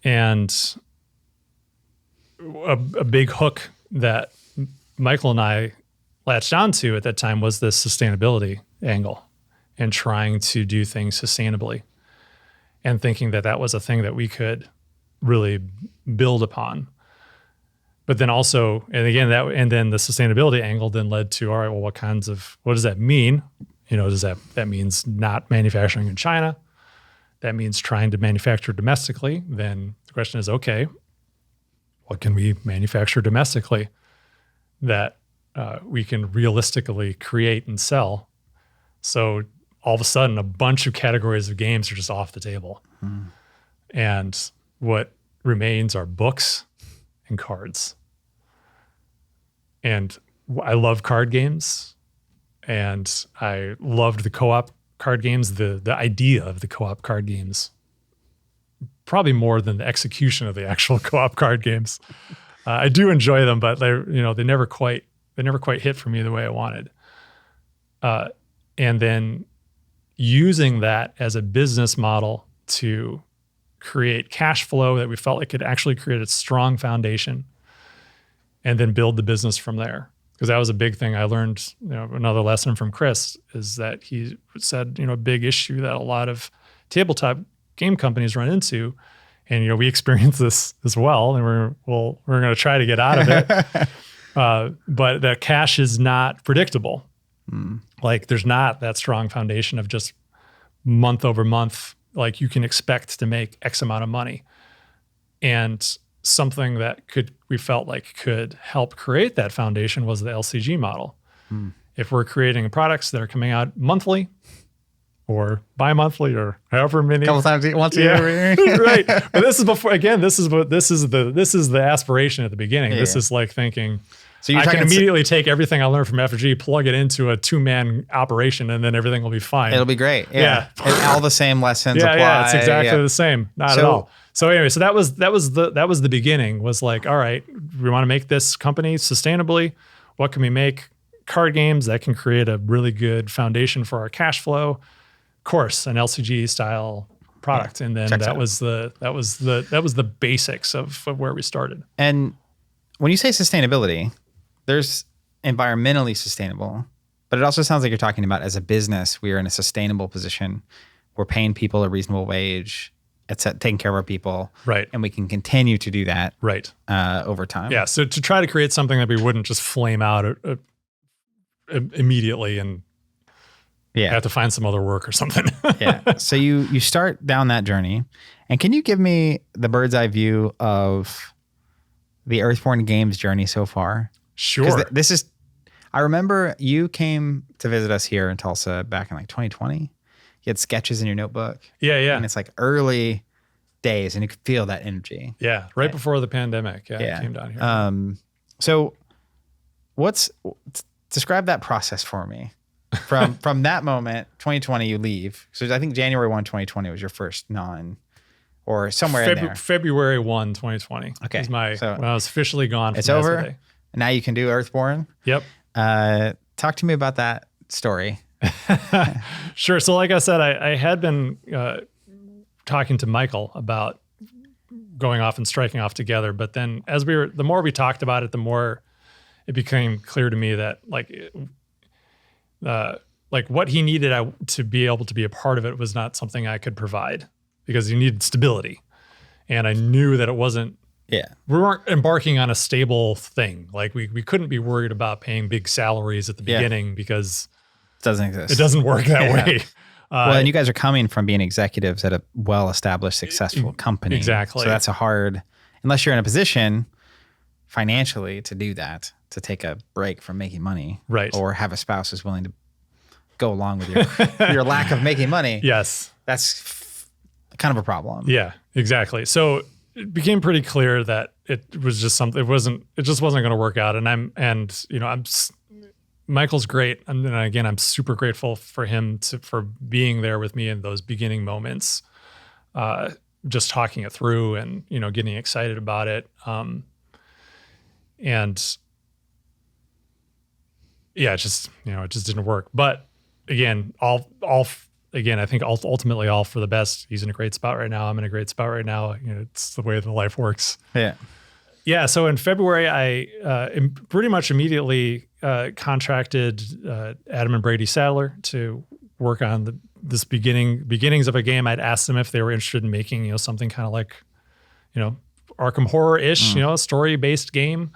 And a big hook that Michael and I latched onto at that time was the sustainability angle and trying to do things sustainably and thinking that was a thing that we could really build upon. But then also, and then the sustainability angle then led to, all right, well, what does that mean? That means not manufacturing in China. That means trying to manufacture domestically. Then the question is, okay, what can we manufacture domestically that we can realistically create and sell? So all of a sudden, a bunch of categories of games are just off the table. And what remains are books and cards. And I love card games, and I loved the co-op card games, the idea of the co-op card games, probably more than the execution of the actual co-op card games. I do enjoy them, but they never quite hit for me the way I wanted. And then using that as a business model to create cash flow that we felt like could actually create a strong foundation, and then build the business from there. Because that was a big thing I learned. Another lesson from Chris is that he said, a big issue that a lot of tabletop game companies run into, and we experience this as well, and we're going to try to get out of it. But that cash is not predictable. Like there's not that strong foundation of just month over month, like you can expect to make X amount of money. And something that we felt like could help create that foundation was the LCG model. If we're creating products that are coming out monthly or bi-monthly or however many, couple times once a year, right? But this is before. Again, this is the aspiration at the beginning. This is like thinking. So I can immediately take everything I learned from FFG, plug it into a 2-man operation, and then everything will be fine. It'll be great. Yeah. And all the same lessons apply. Yeah, it's exactly the same. Not at all. So anyway, so that was the beginning. Was like, all right, we want to make this company sustainably. What can we make? Card games that can create a really good foundation for our cash flow. Of course, an LCG style product, and then that was the basics of where we started. And when you say sustainability, there's environmentally sustainable, but it also sounds like you're talking about as a business, we are in a sustainable position. We're paying people a reasonable wage. It's taking care of our people. Right. And we can continue to do that over time. Yeah. So to try to create something that we wouldn't just flame out immediately and I Yeah. have to find some other work or something. Yeah. So you start down that journey. And can you give me the bird's eye view of the Earthborne Games journey so far? Sure. Because this is, I remember you came to visit us here in Tulsa back in like 2020. You had sketches in your notebook. Yeah. And it's like early days and you could feel that energy. Yeah. Right before the pandemic. Yeah. I came down here. So describe that process for me. From that moment, 2020, you leave. So I think January 1, 2020 was your first or somewhere in there. February 1, 2020. Okay. Was when I was officially gone. It's from over. Asmodee. And now you can do Earthborne. Yep. Talk to me about that story. Sure. So like I said, I had been talking to Michael about going off and striking off together. But then the more we talked about it, the more it became clear to me that what he needed to be able to be a part of it was not something I could provide because he needed stability. And I knew that it wasn't, we weren't embarking on a stable thing. Like we couldn't be worried about paying big salaries at the beginning because it doesn't exist. It doesn't work that way. Well, and you guys are coming from being executives at a well-established, successful company. Exactly. So that's unless you're in a position financially to do that, to take a break from making money. Right. Or have a spouse who's willing to go along with your lack of making money. Yes. That's kind of a problem. Yeah, exactly. So it became pretty clear that it was just something, it just wasn't going to work out. Michael's great. And then again, I'm super grateful for him for being there with me in those beginning moments, just talking it through and, getting excited about it. It just didn't work. But again, I think ultimately all for the best. He's in a great spot right now. I'm in a great spot right now. It's the way that life works. Yeah. Yeah. So in February, I pretty much immediately contracted Adam and Brady Sadler to work on this beginnings of a game. I'd asked them if they were interested in making, something kind of like, Arkham Horror-ish, a story-based game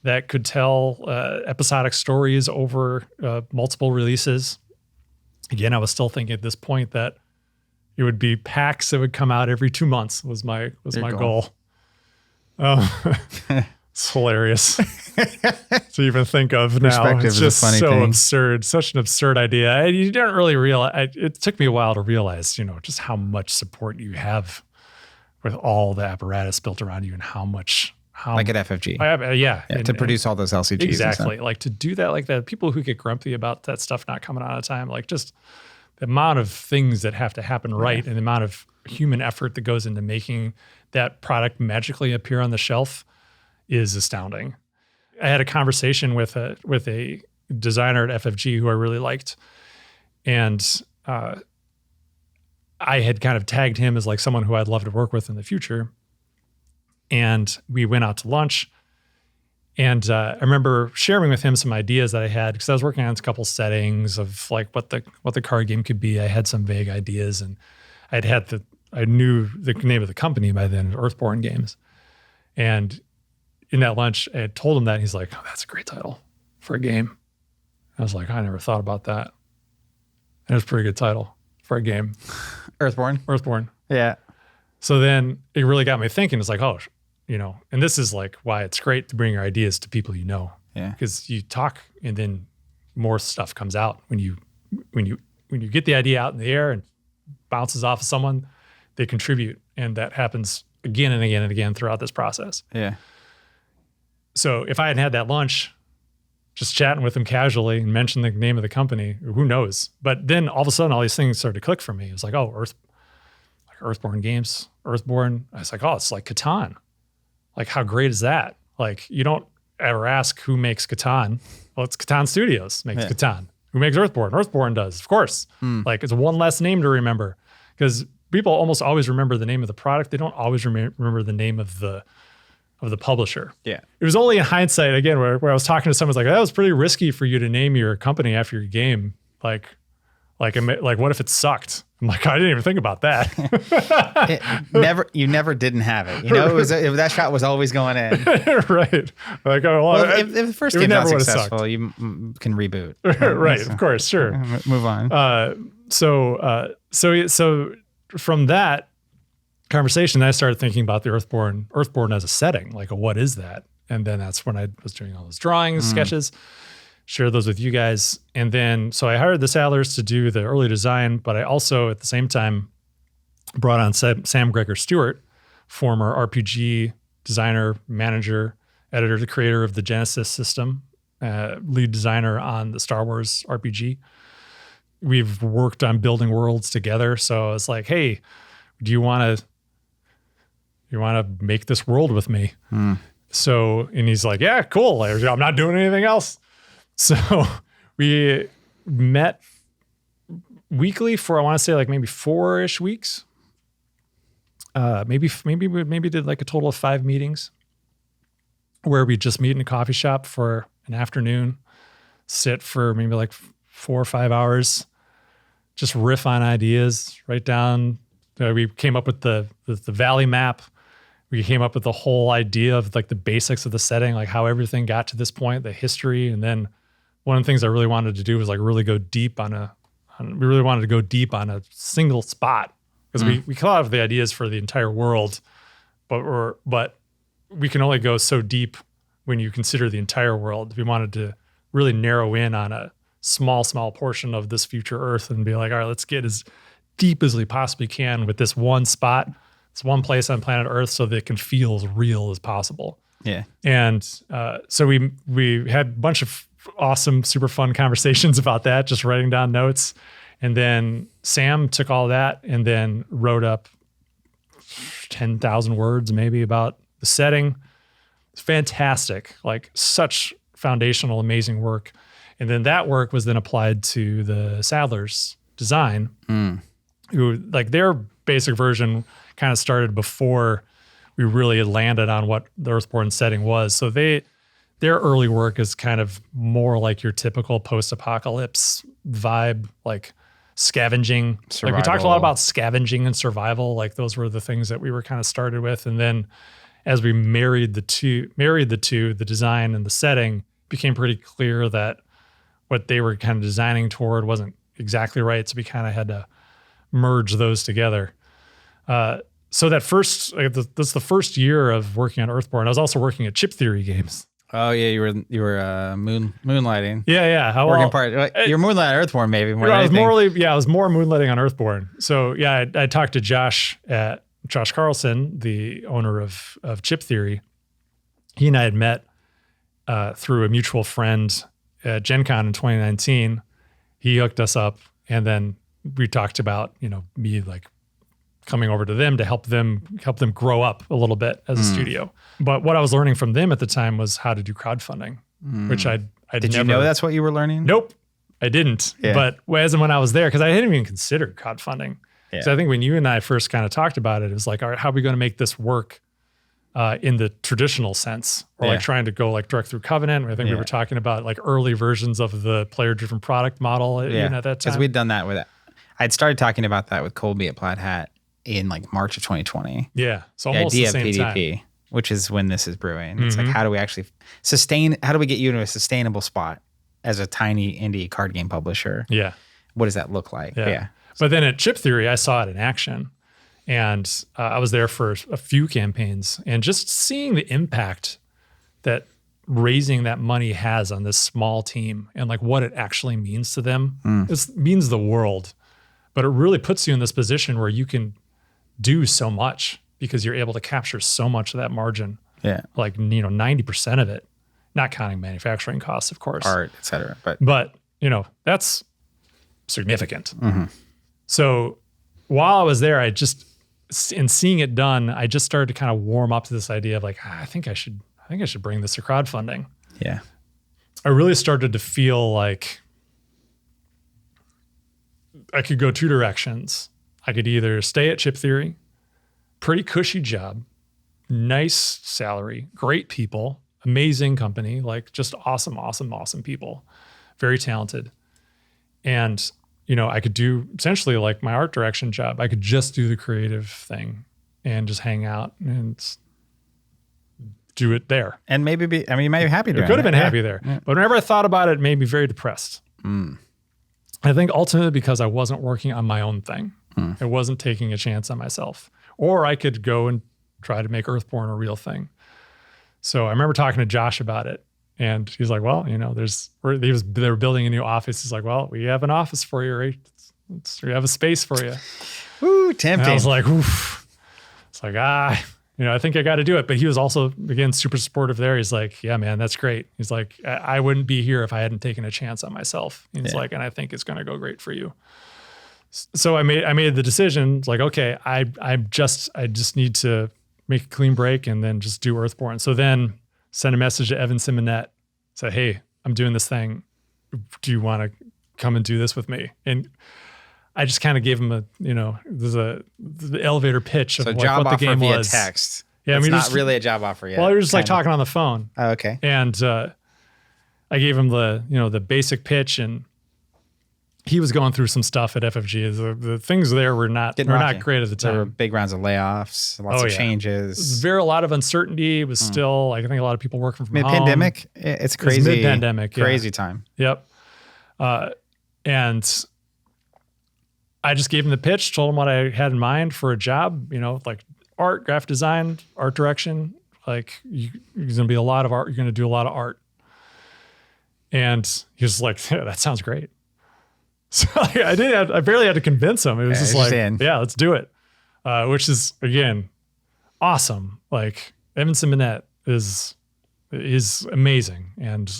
that could tell episodic stories over multiple releases. Again, I was still thinking at this point that it would be packs that would come out every 2 months was my goal. It's hilarious to even think of now. It's just absurd, such an absurd idea. You didn't really realize. It took me a while to realize, just how much support you have with all the apparatus built around you and how like at FFG. To produce all those LCGs. Exactly. Like to do that, like that, people who get grumpy about that stuff not coming out on time, like just the amount of things that have to happen right and the amount of human effort that goes into making that product magically appear on the shelf is astounding. I had a conversation with a designer at FFG who I really liked. And I had kind of tagged him as like someone who I'd love to work with in the future. And we went out to lunch. And I remember sharing with him some ideas that I had because I was working on a couple settings of like what the card game could be. I had some vague ideas, and I knew the name of the company by then, Earthborne Games. And in that lunch, I had told him that, and he's like, "Oh, that's a great title for a game." I was like, "I never thought about that." And it was a pretty good title for a game. Earthborne. Yeah. So then it really got me thinking. It's like, and this is like why it's great to bring your ideas to people you know. Yeah. Because you talk and then more stuff comes out when you get the idea out in the air and bounces off of someone, they contribute. And that happens again and again and again throughout this process. Yeah. So if I hadn't had that lunch, just chatting with him casually and mentioned the name of the company, who knows? But then all of a sudden, all these things started to click for me. It was like, Earthborne Games, Earthborne. I was like, it's like Catan. Like, how great is that? Like, you don't ever ask who makes Catan. Well, it's Catan Studios makes Catan. Who makes Earthborne? Earthborne does, of course. Like, it's one less name to remember because people almost always remember the name of the product. They don't always remember the name of the publisher. Yeah. It was only in hindsight, again, where I was talking to someone, like, that was pretty risky for you to name your company after your game. Like what if it sucked? I'm like, I didn't even think about that. You never didn't have it. It was that shot was always going in. Right. Like, oh, well, if the first game's not successful, you can reboot. Right. Of course. Sure. Move on. So from that conversation, I started thinking about the Earthborne as a setting. Like, what is that? And then that's when I was doing all those drawings, sketches, share those with you guys. And then, so I hired the Sadlers to do the early design, but I also, at the same time, brought on Sam Gregor Stewart, former RPG designer, manager, editor, the creator of the Genesis system, lead designer on the Star Wars RPG. We've worked on building worlds together. So it's like, hey, do you want to make this world with me? So, and he's like, yeah, cool. I'm not doing anything else. So we met weekly for, I want to say like maybe 4-ish weeks. Maybe we did like a total of 5 meetings where we just meet in a coffee shop for an afternoon, sit for maybe like 4 or 5 hours, just riff on ideas, write down. We came up with the valley map. We came up with the whole idea of like the basics of the setting, like how everything got to this point, the history. And then one of the things I really wanted to do was like really go deep on a single spot, because we come out of the ideas for the entire world, but we can only go so deep when you consider the entire world. We wanted to really narrow in on a small portion of this future Earth and be like, all right, let's get as deep as we possibly can with this one spot. It's one place on planet Earth so that it can feel as real as possible. Yeah. And so we had a bunch of awesome, super fun conversations about that, just writing down notes. And then Sam took all that and then wrote up 10,000 words maybe about the setting. It's fantastic, like such foundational, amazing work. And then that work was then applied to the Sadlers' design, who like their basic version kind of started before we really landed on what the Earthborne setting was. So their early work is kind of more like your typical post-apocalypse vibe, like scavenging. Survival. Like we talked a lot about scavenging and survival. Like those were the things that we were kind of started with. And then as we married the two, the design and the setting, became pretty clear that what they were kind of designing toward wasn't exactly right. So we kind of had to merge those together. So that's the first year of working on Earthborne. I was also working at Chip Theory Games. Oh yeah, you were moonlighting. Yeah. Working part. You're moonlighting on Earthborne maybe more than anything. I was more moonlighting on Earthborne. So yeah, I talked to Josh Carlson, the owner of Chip Theory. He and I had met through a mutual friend at Gen Con in 2019. He hooked us up, and then we talked about me like coming over to them to help them grow up a little bit as a studio. But what I was learning from them at the time was how to do crowdfunding, which I did never. You know that's what you were learning? Nope, I didn't. Yeah. But as and when I was there, because I hadn't even considered crowdfunding. Yeah. So I think when you and I first kind of talked about it, it was like, all right, how are we going to make this work in the traditional sense, or like trying to go like direct through Covenant? I think we were talking about like early versions of the player-driven product model at that time. Because we'd done that with it. I'd started talking about that with Colby at Plaid Hat in like March of 2020. Yeah. So almost the the idea same of PDP, time. which is when this is brewing. It's like, how do we actually how do we get you into a sustainable spot as a tiny indie card game publisher? Yeah. What does that look like? Yeah. But then at Chip Theory, I saw it in action, and I was there for a few campaigns, and just seeing the impact that raising that money has on this small team and like what it actually means to them. This means the world, but it really puts you in this position where you can do so much because you're able to capture so much of that margin. Yeah. Like, 90% of it, not counting manufacturing costs, of course. Art, et cetera. But that's significant. So while I was there, in seeing it done, I just started to kind of warm up to this idea of like, I think I should bring this to crowdfunding. Yeah. I really started to feel like I could go two directions. I could either stay at Chip Theory, pretty cushy job, nice salary, great people, amazing company, like just awesome people, very talented. And I could do essentially like my art direction job. I could just do the creative thing and just hang out and do it there. And maybe you might be happy doing it. I could have been happy Yeah. there. Yeah. But whenever I thought about it, it made me very depressed. I think ultimately because I wasn't working on my own thing. I wasn't taking a chance on myself. Or I could go and try to make Earthborne a real thing. So I remember talking to Josh about it. And he's like, well, they were building a new office. He's like, well, we have an office for you, right? We have a space for you. Ooh, tempting. And I was like, oof. It's like, I think I got to do it. But he was also, again, super supportive there. He's like, yeah, man, that's great. He's like, I wouldn't be here if I hadn't taken a chance on myself. And he's like, and I think it's going to go great for you. So I made the decision. It's like, okay, I just need to make a clean break and then just do Earthborne. So then send a message to Evan Simonette, say, hey, I'm doing this thing. Do you want to come and do this with me? And I just kind of gave him the elevator pitch of so like job what the offer game via was. text. Yeah, it's not just, really a job offer yet. Well, we were just like kind talking on the phone. of. Oh, okay. And I gave him the basic pitch, and he was going through some stuff at FFG. The things there were not great at the There were time. big rounds of layoffs, lots of changes. Very a lot of uncertainty. It was still like I think a lot of people working from home. Pandemic, it's crazy. It was mid-pandemic, crazy time. Yep. And I just gave him the pitch, told him what I had in mind for a job, like art, graphic design, art direction. Like there's going to be a lot of art. You're going to do a lot of art. And he was like, yeah, that sounds great. So I barely had to convince him. It was just like, yeah, let's do it. Which is, again, awesome. Like Evan Simonette is amazing. And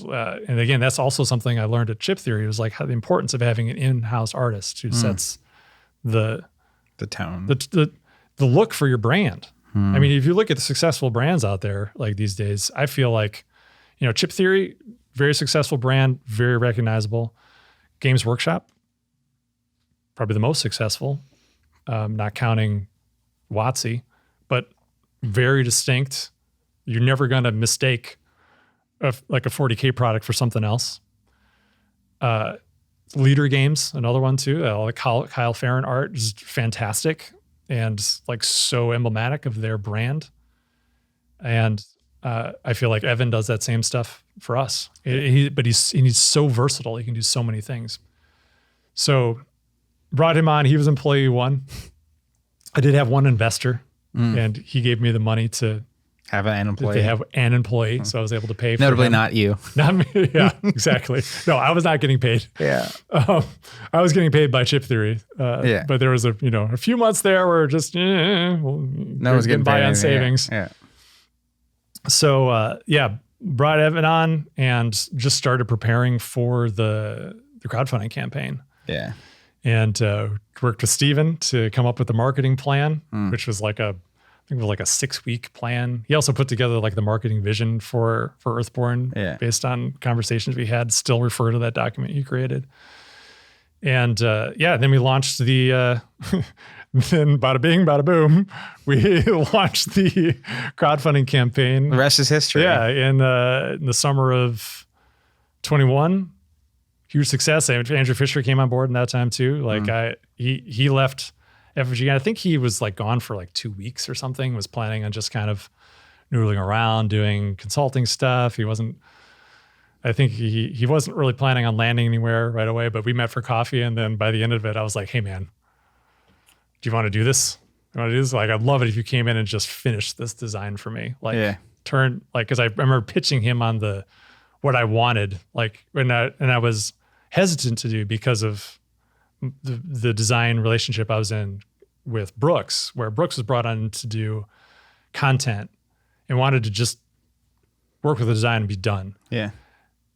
again, that's also something I learned at Chip Theory. It was like how the importance of having an in-house artist who sets the tone, the look for your brand. I mean, if you look at the successful brands out there, like these days, I feel like, Chip Theory, very successful brand, very recognizable. Games Workshop, probably the most successful, not counting WotC, but very distinct. You're never going to mistake like a 40K product for something else. Leader Games, another one too. Like Kyle Farron art is fantastic and like so emblematic of their brand. And I feel like Evan does that same stuff for us. But he's so versatile. He can do so many things. So brought him on. He was employee one. I did have one investor, and he gave me the money to have an employee. They have an employee, so I was able to pay for Notably him. not you. Not me. Yeah, exactly. No, I was not getting paid. Yeah. I was getting paid by Chip Theory. But there was a few months there where just no one's getting by paid on anything. savings. Yeah. So brought Evan on and just started preparing for the crowdfunding campaign. Yeah. And worked with Steven to come up with the marketing plan, which was like I think it was like a 6-week plan. He also put together like the marketing vision for Earthborne based on conversations we had. Still refer to that document he created. And then we launched the then bada bing, bada boom, we launched the crowdfunding campaign. The rest is history. Yeah, in the summer of 21. Huge success. Andrew Fisher came on board in that time too. Like he left FFG. I think he was like gone for like 2 weeks or something, was planning on just kind of noodling around, doing consulting stuff. I think he wasn't really planning on landing anywhere right away, but we met for coffee. And then by the end of it, I was like, hey man, do you want to do this? You want to do this? Like, I'd love it if you came in and just finished this design for me. Like cause I remember pitching him on what I wanted, like, and I was hesitant to do because of the design relationship I was in with Brooks, where Brooks was brought on to do content and wanted to just work with the design and be done. Yeah.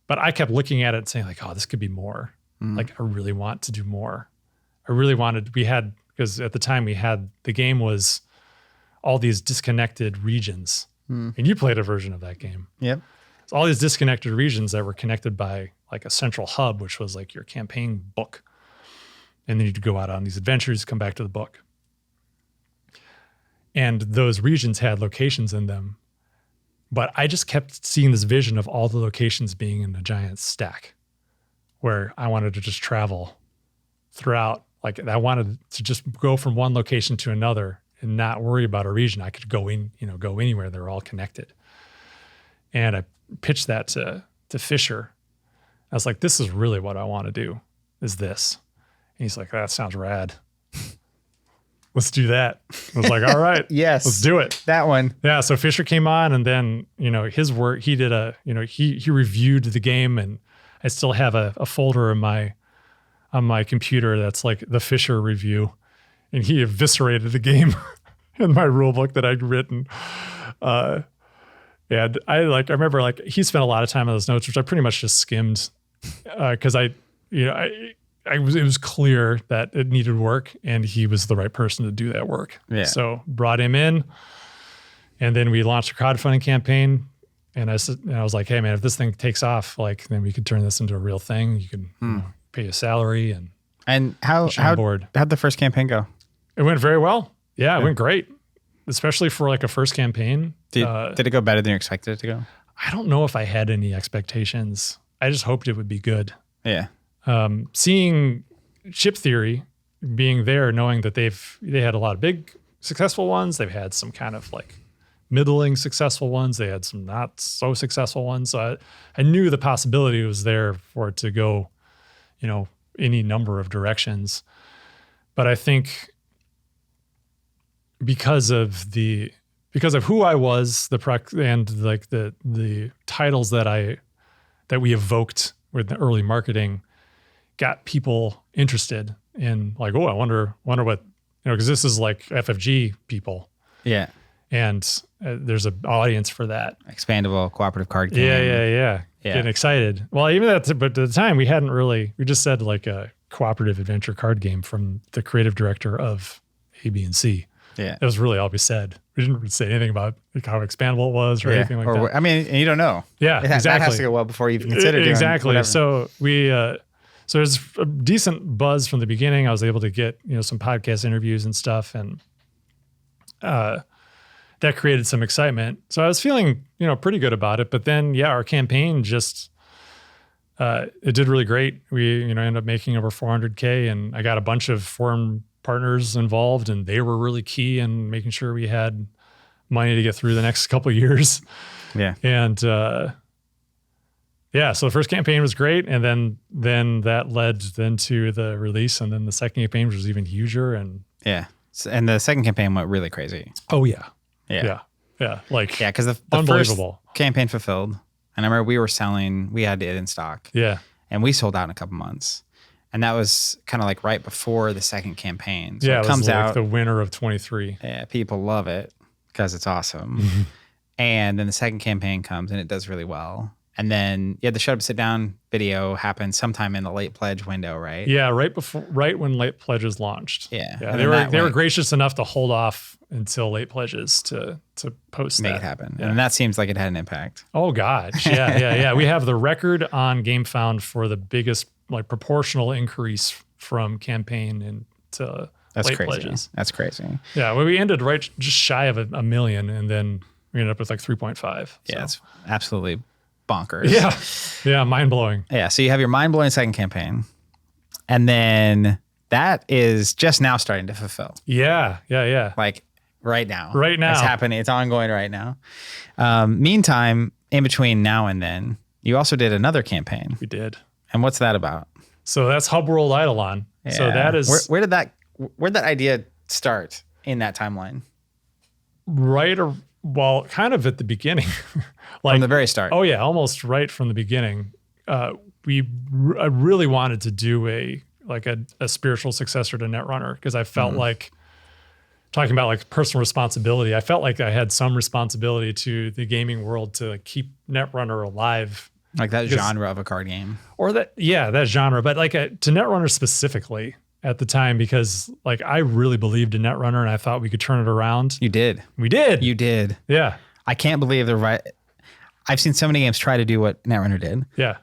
But I kept looking at it and saying like, oh, this could be more. Like, I really want to do more. Because at the time the game was all these disconnected regions. And you played a version of that game. Yep. It's all these disconnected regions that were connected by like a central hub, which was like your campaign book. And then you'd go out on these adventures, come back to the book. And those regions had locations in them. But I just kept seeing this vision of all the locations being in a giant stack where I wanted to just travel throughout. Like I wanted to just go from one location to another and not worry about a region. I could go anywhere. They're all connected. And I pitched that to Fisher. I was like, this is really what I want to do, is this. And he's like, that sounds rad. Let's do that. I was like, all right, Yes. let's do it. That one. Yeah. So Fisher came on, and then, his work, he did he reviewed the game, and I still have a folder on my computer that's like the Fisher review, and he eviscerated the game in my rule book that I'd written. And I remember like he spent a lot of time on those notes, which I pretty much just skimmed because it was clear that it needed work, and he was the right person to do that work. Yeah. So brought him in, and then we launched a crowdfunding campaign. And I was like, hey man, if this thing takes off, like then we could turn this into a real thing. You can pay a salary And how'd the first campaign go? It went very well. Yeah, it went great, especially for like a first campaign. Did it go better than you expected it to go? I don't know if I had any expectations. I just hoped it would be good. Yeah. Seeing Ship Theory being there, knowing that they had a lot of big successful ones. They've had some kind of like middling successful ones. They had some not so successful ones. So I knew the possibility was there for it to go, any number of directions. But I think because of who I was, and like the titles that we evoked with the early marketing, got people interested in like, oh, I wonder what, because this is like FFG people. Yeah. And there's an audience for that. Expandable cooperative card game. Yeah. Getting excited. Well, even but at the time we just said like a cooperative adventure card game from the creative director of A, B, and C. Yeah. That was really all we said. We didn't say anything about like how expandable it was or anything like that. I mean, and you don't know. Yeah, exactly. That has to go well before you even consider doing exactly. whatever. So so there's a decent buzz from the beginning. I was able to get some podcast interviews and stuff, and that created some excitement. So I was feeling pretty good about it. But then our campaign just it did really great. We ended up making over 400K, and I got a bunch of foreign partners involved, and they were really key in making sure we had money to get through the next couple of years. Yeah. And so the first campaign was great, and then that led to the release, and then the second campaign was even huger. And and the second campaign went really crazy. Oh yeah. Like because the first unbelievable campaign fulfilled, and I remember we had it in stock. Yeah. And we sold out in a couple months. And that was kind of like right before the second campaign. So it comes was like out the winter of 23. Yeah, people love it because it's awesome. And then the second campaign comes and it does really well. And then the Shut Up Sit Down video happened sometime in the late pledge window, right? Yeah, right when late pledges launched. Yeah. They were gracious enough to hold off until late pledges to post make that. it happen. Yeah. And that seems like it had an impact. Oh gosh. Yeah. We have the record on GameFound for the biggest like proportional increase from campaign into late pledges. That's crazy. Yeah, well, we ended right just shy of a million, and then we ended up with like 3.5. Yeah, it's absolutely bonkers. Yeah, mind blowing. Yeah, so you have your mind blowing second campaign, and then that is just now starting to fulfill. Yeah. Like right now. It's happening. It's ongoing right now. Meantime, in between now and then, you also did another campaign. We did. And what's that about? So that's Hubworld Aidalon. Yeah. So that is where'd that idea start in that timeline? Kind of at the beginning. From the very start. Oh yeah, almost right from the beginning. I really wanted to do a spiritual successor to Netrunner, because I felt like, talking about like personal responsibility, I felt like I had some responsibility to the gaming world to keep Netrunner alive. Like that genre of a card game. Or that genre, but like to Netrunner specifically at the time, because like I really believed in Netrunner and I thought we could turn it around. You did. We did. You did. Yeah. I can't believe I've seen so many games try to do what Netrunner did. Yeah.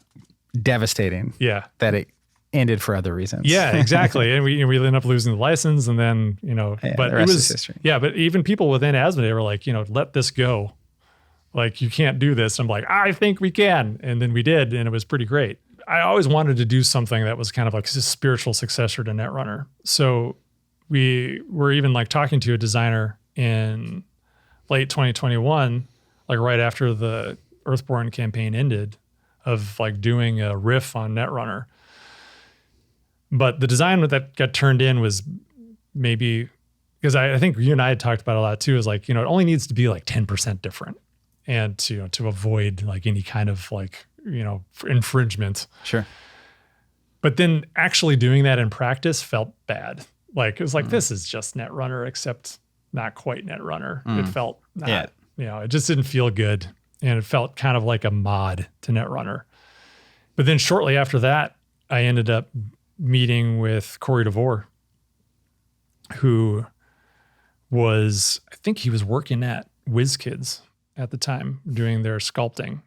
Devastating. Yeah. That it ended for other reasons. Yeah, exactly. And we ended up losing the license, and then, but the rest is history. Yeah, but even people within Asmodee were like, let this go. Like, you can't do this. I'm like, I think we can. And then we did, and it was pretty great. I always wanted to do something that was kind of like a spiritual successor to Netrunner. So we were even like talking to a designer in late 2021, like right after the Earthborne campaign ended, of like doing a riff on Netrunner. But the design that got turned in was maybe, because I think you and I had talked about it a lot too, is like, it only needs to be like 10% different, and to avoid like any kind of like, infringement. Sure. But then actually doing that in practice felt bad. Like, it was like, this is just Netrunner, except not quite Netrunner. It felt not, it just didn't feel good. And it felt kind of like a mod to Netrunner. But then shortly after that, I ended up meeting with Corey DeVore, who was, I think he was working at WizKids at the time, doing their sculpting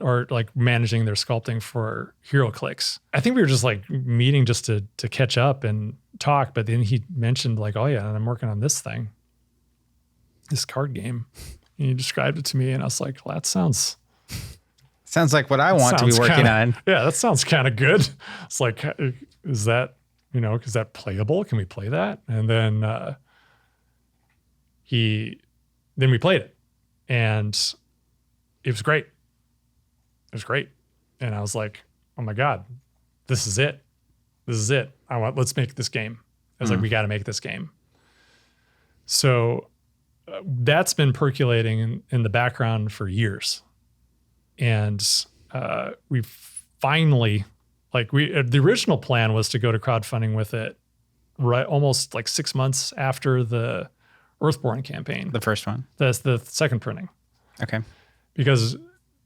or like managing their sculpting for HeroClix. I think we were just like meeting just to catch up and talk. But then he mentioned like, oh yeah, and I'm working on this thing, this card game. And he described it to me, and I was like, well, that sounds like what I want to be working on. Yeah, that sounds kind of good. It's like, is that playable? Can we play that? And then we played it, and it was great. It was great. And I was like, oh my God, this is it. This is it. Let's make this game. I was like, we got to make this game. So that's been percolating in the background for years. And we finally, the original plan was to go to crowdfunding with it right almost like 6 months after the Earthborne campaign. The first one. That's the second printing. Okay. Because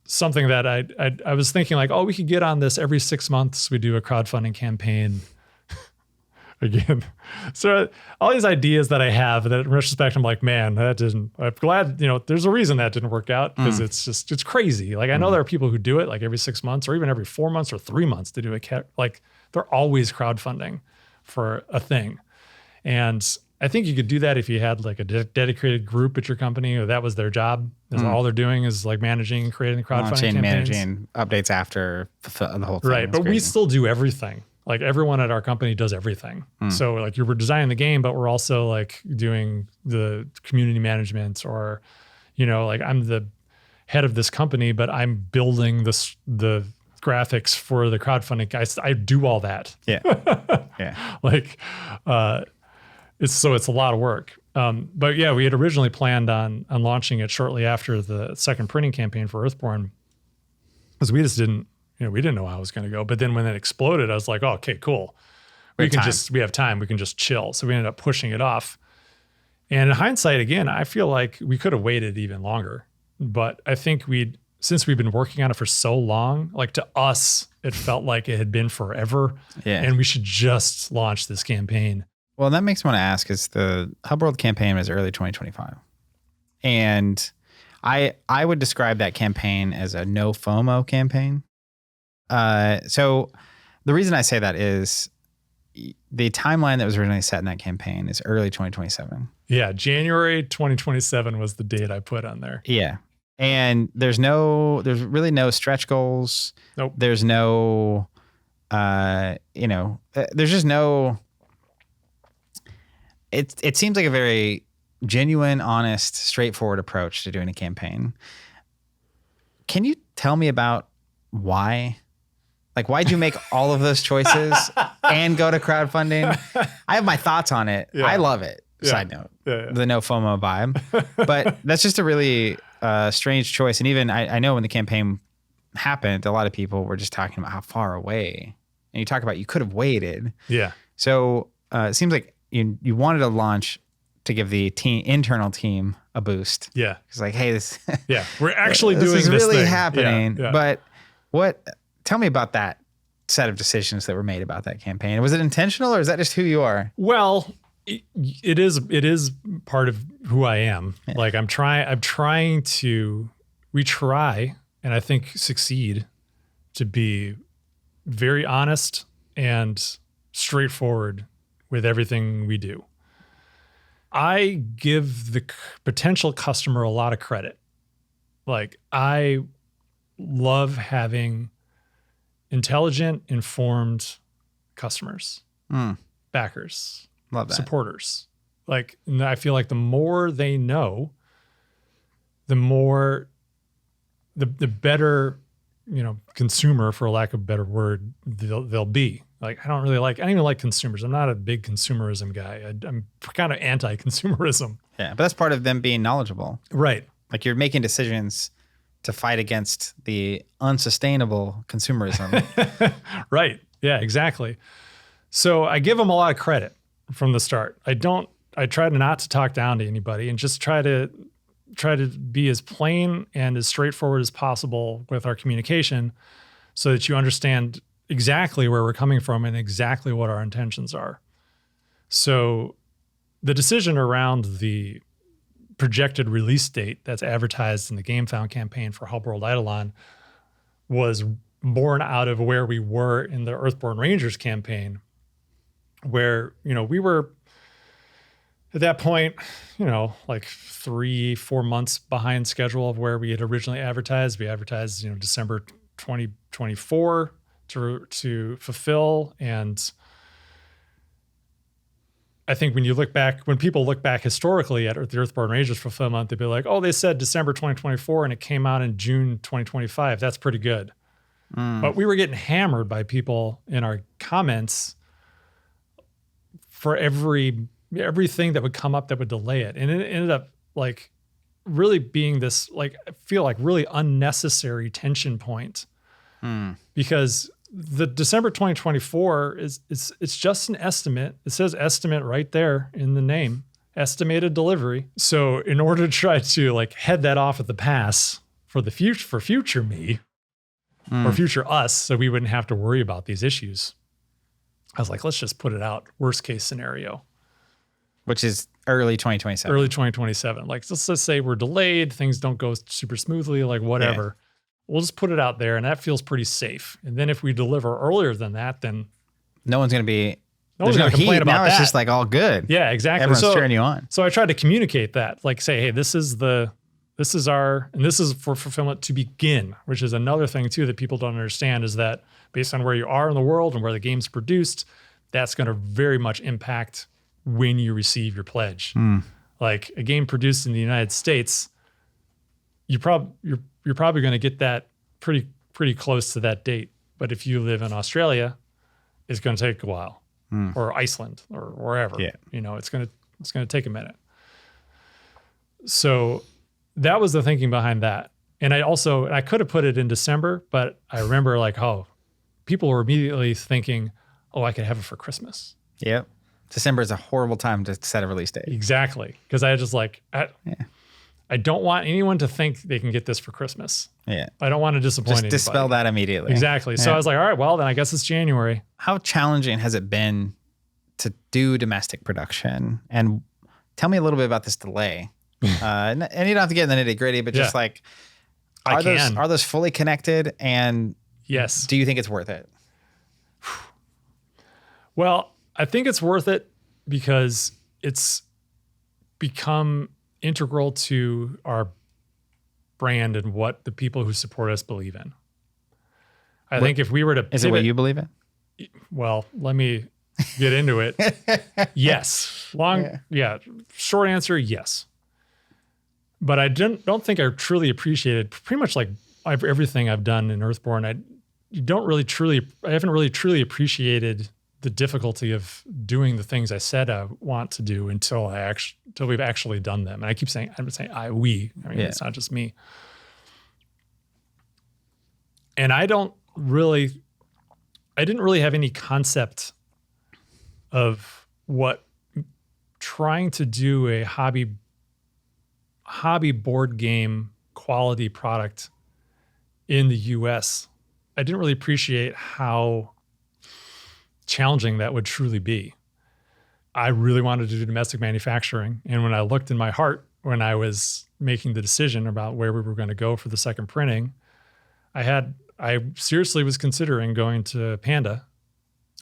something that I was thinking like, oh, we could get on this every 6 months. We do a crowdfunding campaign again. So all these ideas that I have that in retrospect, I'm like, man, I'm glad, there's a reason that didn't work out, because it's crazy. Like, I know there are people who do it like every 6 months or even every 4 months or 3 months to do like they're always crowdfunding for a thing. And I think you could do that if you had like a dedicated group at your company, or that was their job. All they're doing is like managing and creating crowdfunding campaigns. Managing updates after the whole thing. Right. But we still do everything. Like, everyone at our company does everything. So like, we're designing the game, but we're also like doing the community management, or, like, I'm the head of this company, but I'm building the graphics for the crowdfunding guys. I do all that. Yeah. Yeah. Like, it's a lot of work. But yeah, we had originally planned on launching it shortly after the second printing campaign for Earthborne, because we just didn't know how it was going to go. But then when it exploded, I was like, oh, okay, cool. We have time. We can just chill. So we ended up pushing it off. And in hindsight, again, I feel like we could have waited even longer. But I think since we've been working on it for so long, like, to us, it felt like it had been forever. Yeah. And we should just launch this campaign. Well, that makes me want to ask, is the Hubworld campaign was early 2025. And I would describe that campaign as a no FOMO campaign. So the reason I say that is the timeline that was originally set in that campaign is early 2027. Yeah, January 2027 was the date I put on there. Yeah. And there's really no stretch goals. Nope. There's no, there's just no, it seems like a very genuine, honest, straightforward approach to doing a campaign. Can you tell me about why? Like, why'd you make all of those choices and go to crowdfunding? I have my thoughts on it. Yeah. I love it. Yeah. Side note, the no FOMO vibe. But that's just a really strange choice. And even I know when the campaign happened, a lot of people were just talking about how far away. And you talk about you could have waited. Yeah. So it seems like you wanted to launch to give the internal team a boost. Yeah. It's like, hey, we're actually doing this really thing. Happening. Yeah. But tell me about that set of decisions that were made about that campaign. Was it intentional, or is that just who you are? Well, it is part of who I am. Yeah. Like, we try, and I think succeed, to be very honest and straightforward with everything we do. I give the potential customer a lot of credit. Like, I love having intelligent, informed customers, backers, Love that. supporters. Like, and I feel like the more they know, the more, the better, consumer, for lack of a better word, they'll be. Like, I don't even like consumers. I'm not a big consumerism guy. I'm kind of anti-consumerism. Yeah, but that's part of them being knowledgeable. Right. Like, you're making decisions to fight against the unsustainable consumerism. Right. Yeah, exactly. So I give them a lot of credit from the start. I try not to talk down to anybody and just try to be as plain and as straightforward as possible with our communication so that you understand exactly where we're coming from and exactly what our intentions are. So the decision around the projected release date that's advertised in the GameFound campaign for Hubworld Aidalon was born out of where we were in the Earthborne Rangers campaign, where, we were at that point, like 3-4 months behind schedule of where we had originally advertised. We advertised, December 2024 to fulfill. And I think when people look back historically at the Earthborne Rangers fulfillment, they'd be like, oh, they said December 2024 and it came out in June 2025. That's pretty good. But we were getting hammered by people in our comments for everything that would come up that would delay it. And it ended up like really being this, like, I feel like really unnecessary tension point because the December 2024 it's just an estimate. It says estimate right there in the name, estimated delivery. So in order to try to like head that off at the pass for future me or future us, so we wouldn't have to worry about these issues, I was like, let's just put it out. Worst case scenario. Which is early 2027. Early 2027. Like, let's just say we're delayed. Things don't go super smoothly, like whatever. Yeah. We'll just put it out there, and that feels pretty safe. And then if we deliver earlier than that, then no one's going to be, there's no complain about now that. It's just like all good. Yeah, exactly. Everyone's cheering you on. So I tried to communicate that, like say, hey, this is for fulfillment to begin, which is another thing too that people don't understand, is that based on where you are in the world and where the game's produced, that's going to very much impact when you receive your pledge. Like a game produced in the United States, you're probably going to get that pretty close to that date. But if you live in Australia, it's going to take a while, or Iceland, or wherever. Yeah. It's going to take a minute. So that was the thinking behind that. And I could have put it in December, but I remember like, people were immediately thinking, I could have it for Christmas. Yep. December is a horrible time to set a release date. Exactly. Because I just like, I don't want anyone to think they can get this for Christmas. Yeah. I don't want to disappoint anybody. Just dispel that immediately. Exactly. Yeah. So I was like, all right, well, then I guess it's January. How challenging has it been to do domestic production? And tell me a little bit about this delay. And you don't have to get in the nitty gritty, but just like, are those fully connected? And yes, do you think it's worth it? Well, I think it's worth it because it's become integral to our brand and what the people who support us believe in. I think if we were to Is it what you believe in? Well, let me get into it. Yes. Short answer, yes. But I don't think I truly appreciated pretty much like everything I've done in Earthborne. I haven't really truly appreciated the difficulty of doing the things I said I want to do until we've actually done them. And I keep saying, we. I mean, It's not just me. And I didn't really have any concept of what trying to do a hobby board game quality product in the US. I didn't really appreciate how challenging that would truly be. I really wanted to do domestic manufacturing. And when I looked in my heart, when I was making the decision about where we were going to go for the second printing, I seriously was considering going to Panda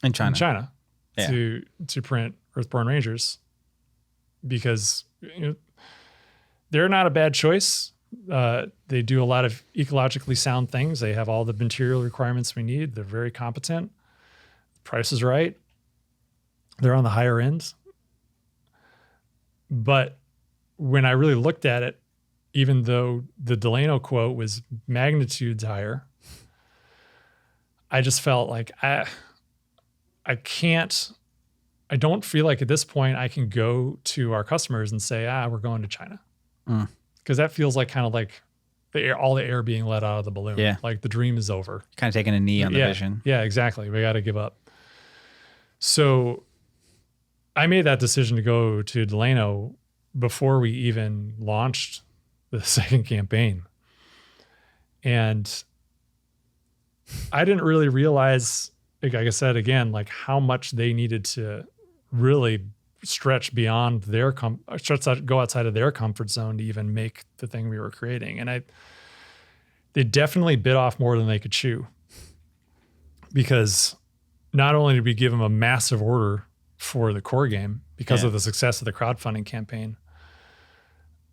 in China to print Earthborne Rangers, because they're not a bad choice, They do a lot of ecologically sound things. They have all the material requirements we need. They're very competent. Price is right. They're on the higher end. But when I really looked at it, even though the Delano quote was magnitudes higher, I just felt like I don't feel like at this point I can go to our customers and say, we're going to China. Because that feels like kind of like all the air being let out of the balloon. Yeah. Like the dream is over. Kind of taking a knee on the vision. Yeah, exactly. We got to give up. So I made that decision to go to Delano before we even launched the second campaign. And I didn't really realize, like I said, again, like how much they needed to really stretch beyond their go outside of their comfort zone to even make the thing we were creating. And they definitely bit off more than they could chew, because not only did we give them a massive order for the core game because of the success of the crowdfunding campaign,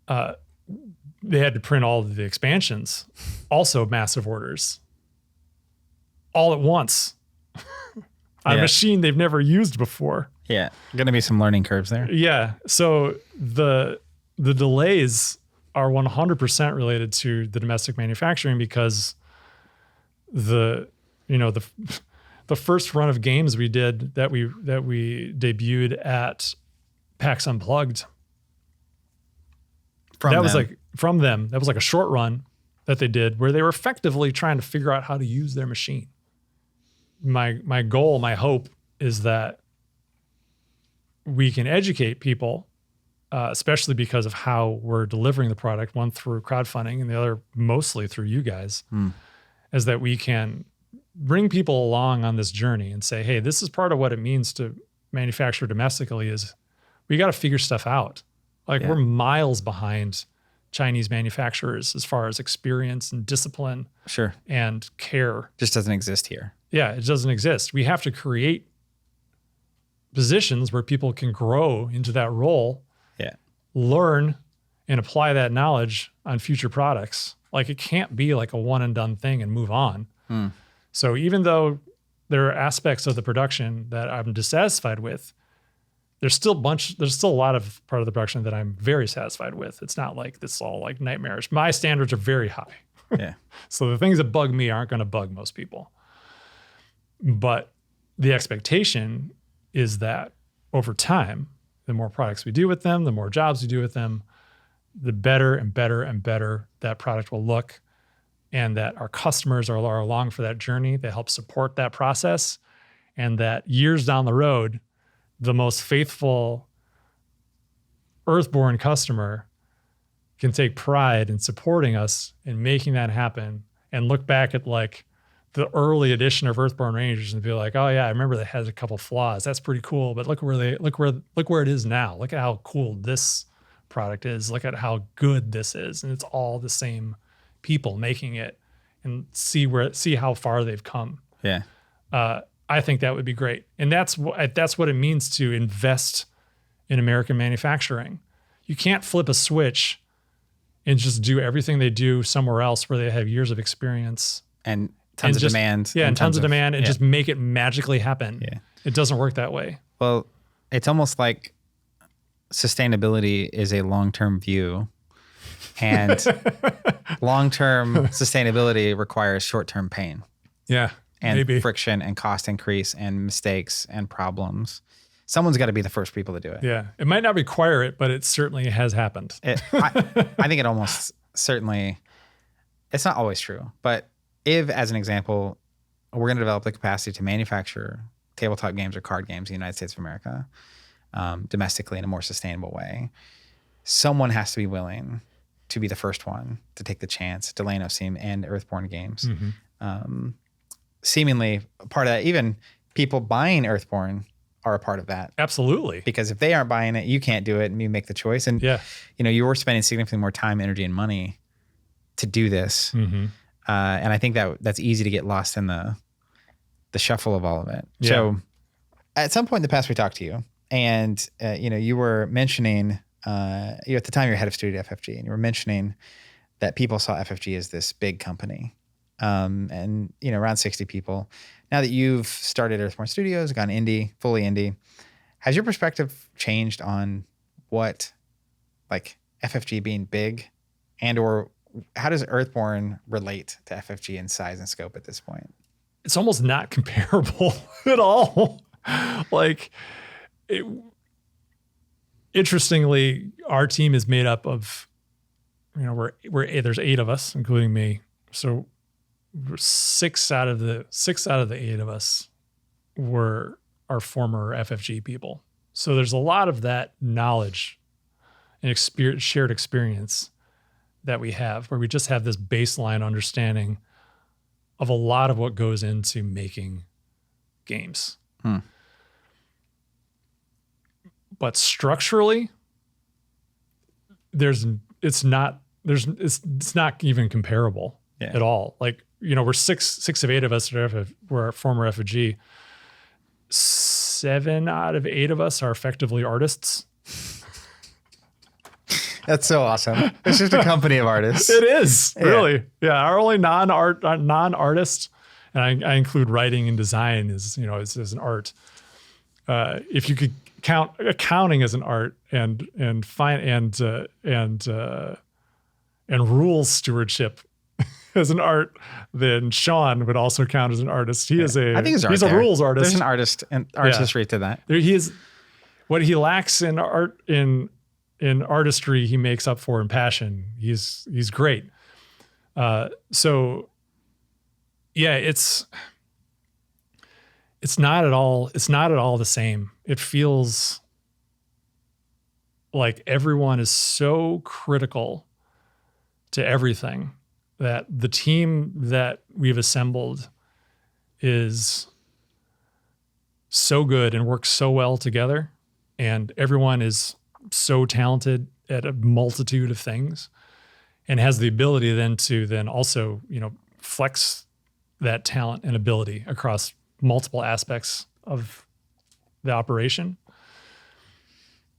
they had to print all of the expansions, also massive orders, all at once on a machine they've never used before. Yeah, going to be some learning curves there. Yeah, so the delays are 100% related to the domestic manufacturing, because the first run of games we did that we debuted at PAX Unplugged, that was like a short run that they did where they were effectively trying to figure out how to use their machine. My goal, my hope is that we can educate people, especially because of how we're delivering the product, one through crowdfunding and the other mostly through you guys, is that we can bring people along on this journey and say, hey, this is part of what it means to manufacture domestically, is we got to figure stuff out. Like we're miles behind Chinese manufacturers as far as experience and discipline and care. Just doesn't exist here. Yeah, it doesn't exist. We have to create positions where people can grow into that role, learn and apply that knowledge on future products. Like it can't be like a one and done thing and move on. So even though there are aspects of the production that I'm dissatisfied with, there's still a lot of part of the production that I'm very satisfied with. It's not like this all like nightmarish. My standards are very high. Yeah. So the things that bug me aren't going to bug most people. But the expectation is that over time, the more products we do with them, the more jobs we do with them, the better and better and better that product will look, and that our customers are along for that journey. They help support that process, and that years down the road, the most faithful Earthborne customer can take pride in supporting us and making that happen, and look back at like the early edition of Earthborne Rangers and be like, oh yeah, I remember they had a couple flaws. That's pretty cool, but look where it is now. Look at how cool this product is. Look at how good this is, and it's all the same people making it, and see how far they've come. Yeah. I think that would be great. And that's what it means to invest in American manufacturing. You can't flip a switch and just do everything they do somewhere else where they have years of experience and tons of demand. Yeah, and tons of demand, and just make it magically happen. Yeah. It doesn't work that way. Well, it's almost like sustainability is a long-term view, and long-term sustainability requires short-term pain. Yeah. And maybe friction and cost increase and mistakes and problems. Someone's got to be the first people to do it. Yeah. It might not require it, but it certainly has happened. I think it almost certainly, it's not always true, but if, as an example, we're going to develop the capacity to manufacture tabletop games or card games in the United States of America domestically in a more sustainable way, someone has to be willing to be the first one to take the chance. Delano and Earthborne Games. Seemingly part of that. Even people buying Earthborne are a part of that. Absolutely. Because if they aren't buying it, you can't do it, and you make the choice. And you were spending significantly more time, energy, and money to do this. And I think that's easy to get lost in the shuffle of all of it. Yeah. So at some point in the past, we talked to you, and you were mentioning, at the time you're head of studio at FFG, and you were mentioning that people saw FFG as this big company. And, you know, around 60 people. Now that you've started Earthborne Studios, gone indie, fully indie, has your perspective changed on what, like, FFG being big, and or how does Earthborne relate to FFG in size and scope at this point? It's almost not comparable at all. Like, interestingly, our team is made up of, you know, there's 8 of us, including me. So six out of the 8 of us were our former FFG people. So there's a lot of that knowledge and shared experience that we have, where we just have this baseline understanding of a lot of what goes into making games. But structurally, it's not even comparable at all. Like, you know, we're six of 8 of us were our former FFG. 7 out of 8 of us are effectively artists. That's so awesome. It's just a company of artists. It is, really. Yeah, our only non-artist, and I include writing and design as an art. If you could count accounting as an art and rules stewardship as an art, then Sean would also count as an artist. He's a rules artist. There's an artistry to that. He is what he lacks in art in artistry, he makes up for in passion. He's great. So yeah, it's not at all the same. It feels like everyone is so critical to everything that the team that we've assembled is so good and works so well together, and everyone is so talented at a multitude of things and has the ability to also, you know, flex that talent and ability across multiple aspects of the operation.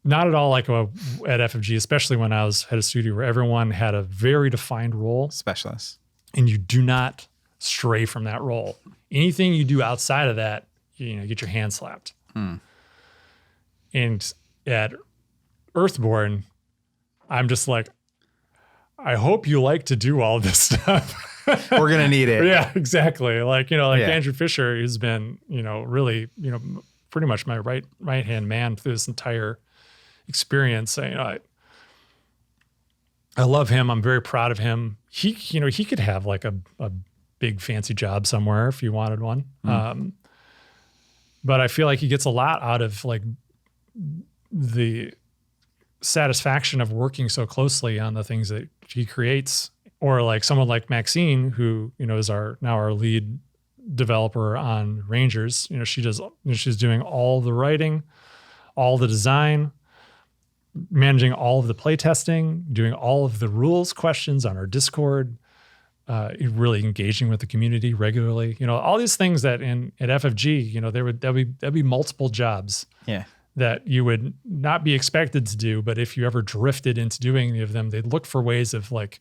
Not at all like at FFG, especially when I was head of studio, where everyone had a very defined role. Specialists. And you do not stray from that role. Anything you do outside of that, you know, get your hand slapped. And at Earthborne, I'm just like, I hope you like to do all this stuff. We're going to need it. Yeah, exactly. Andrew Fisher has been, you know, really, you know, pretty much my right-hand man through this entire experience. I love him. I'm very proud of him. He could have like a big fancy job somewhere if he wanted one. But I feel like he gets a lot out of like the satisfaction of working so closely on the things that he creates, or like someone like Maxine, who, you know, is our lead developer on Rangers. You know, she's doing all the writing, all the design, managing all of the play testing, doing all of the rules questions on our Discord, really engaging with the community regularly. You know, all these things that at FFG, you know, there'd be multiple jobs. Yeah. That you would not be expected to do, but if you ever drifted into doing any of them, they'd look for ways of like,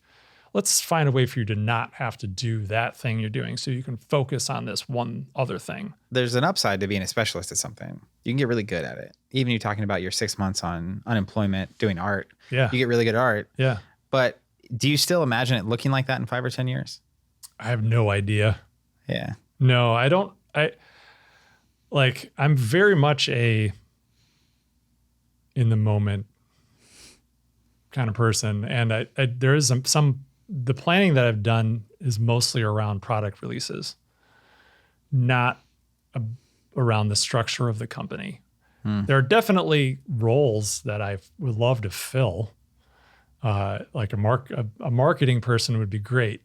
let's find a way for you to not have to do that thing you're doing so you can focus on this one other thing. There's an upside to being a specialist at something. You can get really good at it. Even you talking about your 6 months on unemployment doing art. Yeah. You get really good at art. Yeah. But do you still imagine it looking like that in 5 or 10 years? I have no idea. Yeah. No, I don't. I'm very much in the moment kind of person. And there is the planning that I've done is mostly around product releases, not around the structure of the company. There are definitely roles that I would love to fill. Like a marketing person would be great.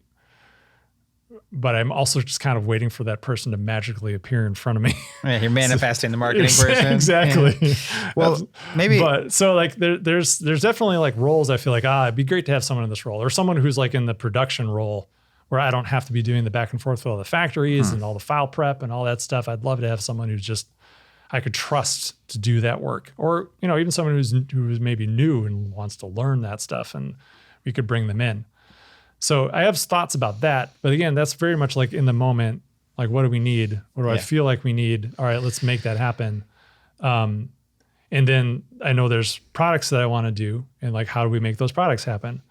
But I'm also just kind of waiting for that person to magically appear in front of me. Yeah, you're manifesting the marketing person. Exactly. Yeah. Well, maybe. But so like there's definitely like roles I feel like, it'd be great to have someone in this role, or someone who's like in the production role where I don't have to be doing the back and forth with all the factories and all the file prep and all that stuff. I'd love to have someone who's just, I could trust to do that work, or, you know, even someone who's maybe new and wants to learn that stuff, and we could bring them in. So I have thoughts about that. But again, that's very much like in the moment, like, what do we need? What do I feel like we need? All right, let's make that happen. And then I know there's products that I want to do, and like, how do we make those products happen?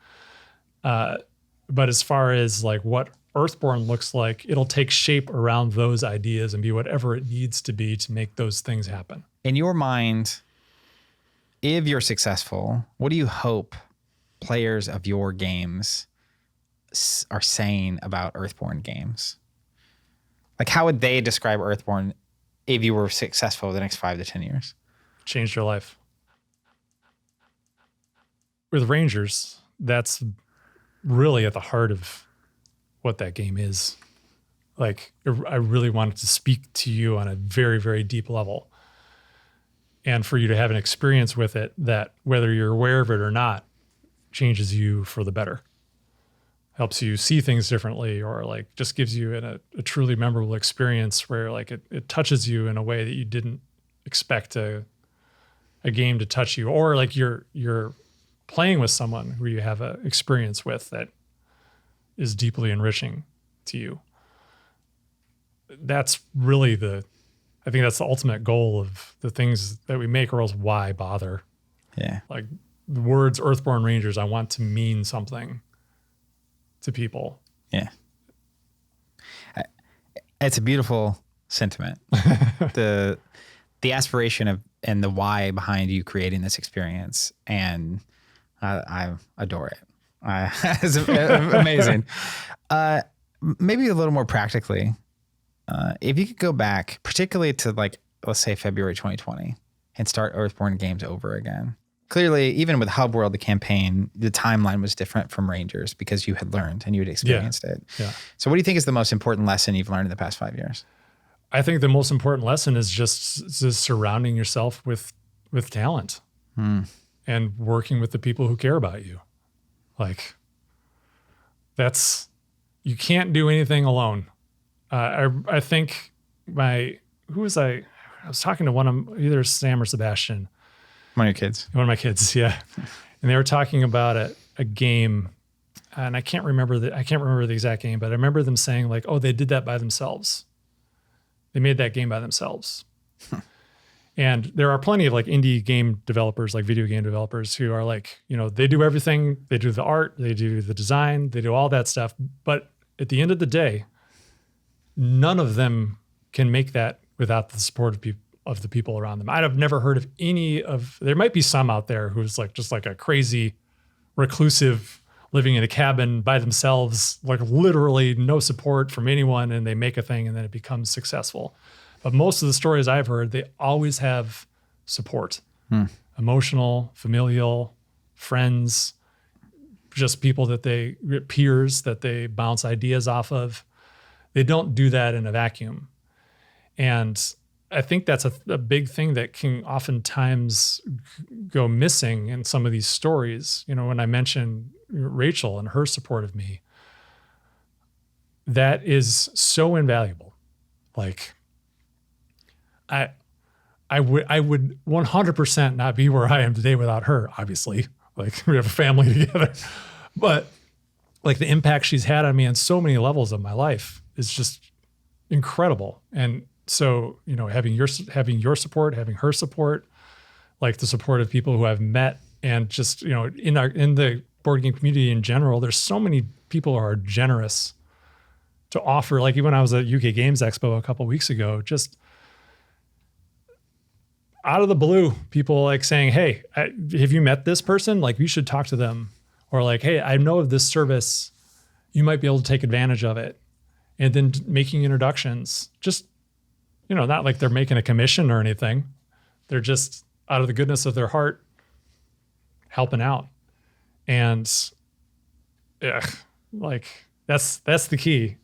But as far as like what Earthborne looks like, it'll take shape around those ideas and be whatever it needs to be to make those things happen. In your mind, if you're successful, what do you hope players of your games are saying about Earthborne Games? Like, how would they describe Earthborne if you were successful the next 5 to 10 years? Changed your life. With Rangers, that's really at the heart of what that game is. Like, I really wanted to speak to you on a very, very deep level. And for you to have an experience with it that, whether you're aware of it or not, changes you for the better. Helps you see things differently, or like just gives you a truly memorable experience where like it touches you in a way that you didn't expect a game to touch you, or like you're playing with someone who you have an experience with that is deeply enriching to you. That's really I think that's the ultimate goal of the things that we make, or else why bother? Yeah. Like the words Earthborne Rangers, I want to mean something to people. Yeah. It's a beautiful sentiment. the aspiration of and the why behind you creating this experience, and I adore it. It's amazing. Maybe a little more practically, if you could go back, particularly to like, let's say February 2020, and start Earthborne Games over again. Clearly, even with Hubworld, the campaign, the timeline was different from Rangers because you had learned and you had experienced it. Yeah. So what do you think is the most important lesson you've learned in the past 5 years? I think the most important lesson is just surrounding yourself with talent and working with the people who care about you. Like, you can't do anything alone. I think I was talking to one of either Sam or Sebastian. One of your kids. One of my kids, yeah. And they were talking about a game, and I can't remember the exact game, but I remember them saying like, oh, they did that by themselves. They made that game by themselves. And there are plenty of like indie game developers, like video game developers, who are like, they do everything. They do the art, they do the design, they do all that stuff. But at the end of the day, none of them can make that without the support of the people around them. I've never heard of there might be some out there who's like just like a crazy reclusive living in a cabin by themselves, like literally no support from anyone, and they make a thing and then it becomes successful. But most of the stories I've heard, they always have support, emotional, familial, friends, just people peers that they bounce ideas off of. They don't do that in a vacuum. And I think that's a big thing that can oftentimes go missing in some of these stories. When I mentioned Rachel and her support of me, that is so invaluable. Like, I would 100% not be where I am today without her, obviously. Like, we have a family together. But like the impact she's had on me on so many levels of my life is just incredible. And so, having your support, having her support, like the support of people who I've met, and just, in the board game community in general, there's so many people who are generous to offer. Like, even when I was at UK Games Expo a couple of weeks ago, just out of the blue, people like saying, hey, have you met this person? Like, you should talk to them. Or like, hey, I know of this service. You might be able to take advantage of it. And then making introductions, just, not like they're making a commission or anything. They're just out of the goodness of their heart helping out. And like that's the key,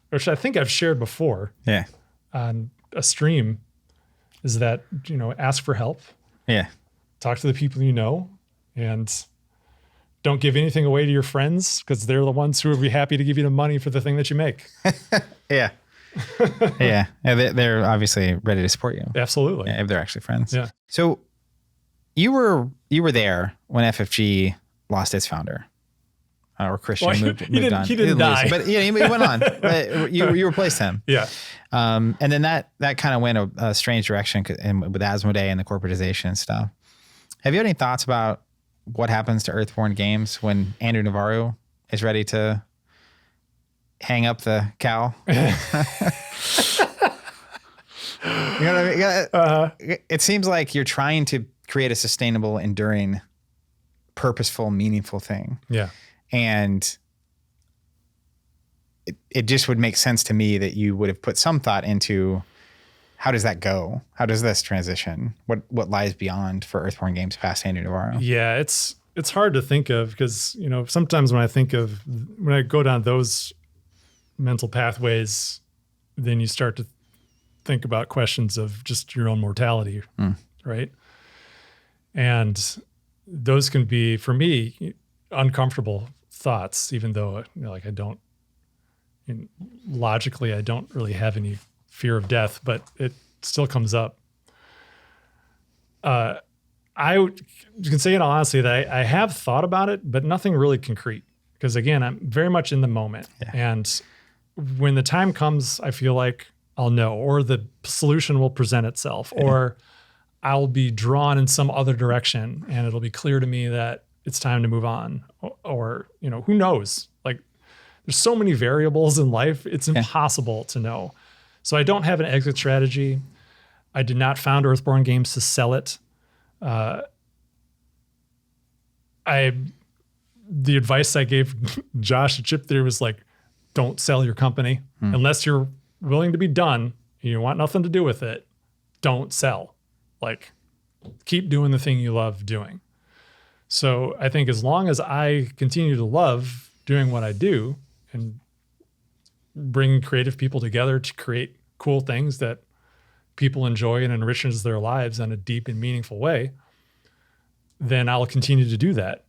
which I think I've shared before. Yeah. On a stream, is that, ask for help. Yeah. Talk to the people you know, and don't give anything away to your friends, because they're the ones who would be happy to give you the money for the thing that you make. Yeah. Yeah. They're obviously ready to support you. Absolutely. Yeah, if they're actually friends. Yeah. So you were there when FFG lost its founder. or Christian Well, moved he on. didn't die. lose, but he went on. But you replaced him. Yeah. And then that kind of went a strange direction with Asmodee and the corporatization and stuff. Have you had any thoughts about what happens to Earthborne Games when Andrew Navaro is ready to hang up the cowl? You know what I mean? It seems like you're trying to create a sustainable, enduring, purposeful, meaningful thing. Yeah. And it just would make sense to me that you would have put some thought into how does that go? How does this transition? What lies beyond for Earthborne Games past Andrew Navaro? Yeah, it's hard to think of because, sometimes when I go down those mental pathways, then you start to think about questions of just your own mortality, right? And those can be, for me, uncomfortable thoughts, even though logically I don't really have any fear of death, but it still comes up. You can say in all honesty that I have thought about it, but nothing really concrete. Because again, I'm very much in the moment. Yeah. And when the time comes, I feel like I'll know, or the solution will present itself, or I'll be drawn in some other direction and it'll be clear to me that it's time to move on. Or who knows? Like, there's so many variables in life, it's impossible to know. So I don't have an exit strategy. I did not found Earthborne Games to sell it. The advice I gave Josh at Chip Theory was like, don't sell your company unless you're willing to be done. You want nothing to do with it. Don't sell. Like, keep doing the thing you love doing. So I think as long as I continue to love doing what I do and bring creative people together to create cool things that people enjoy and enriches their lives in a deep and meaningful way, then I'll continue to do that.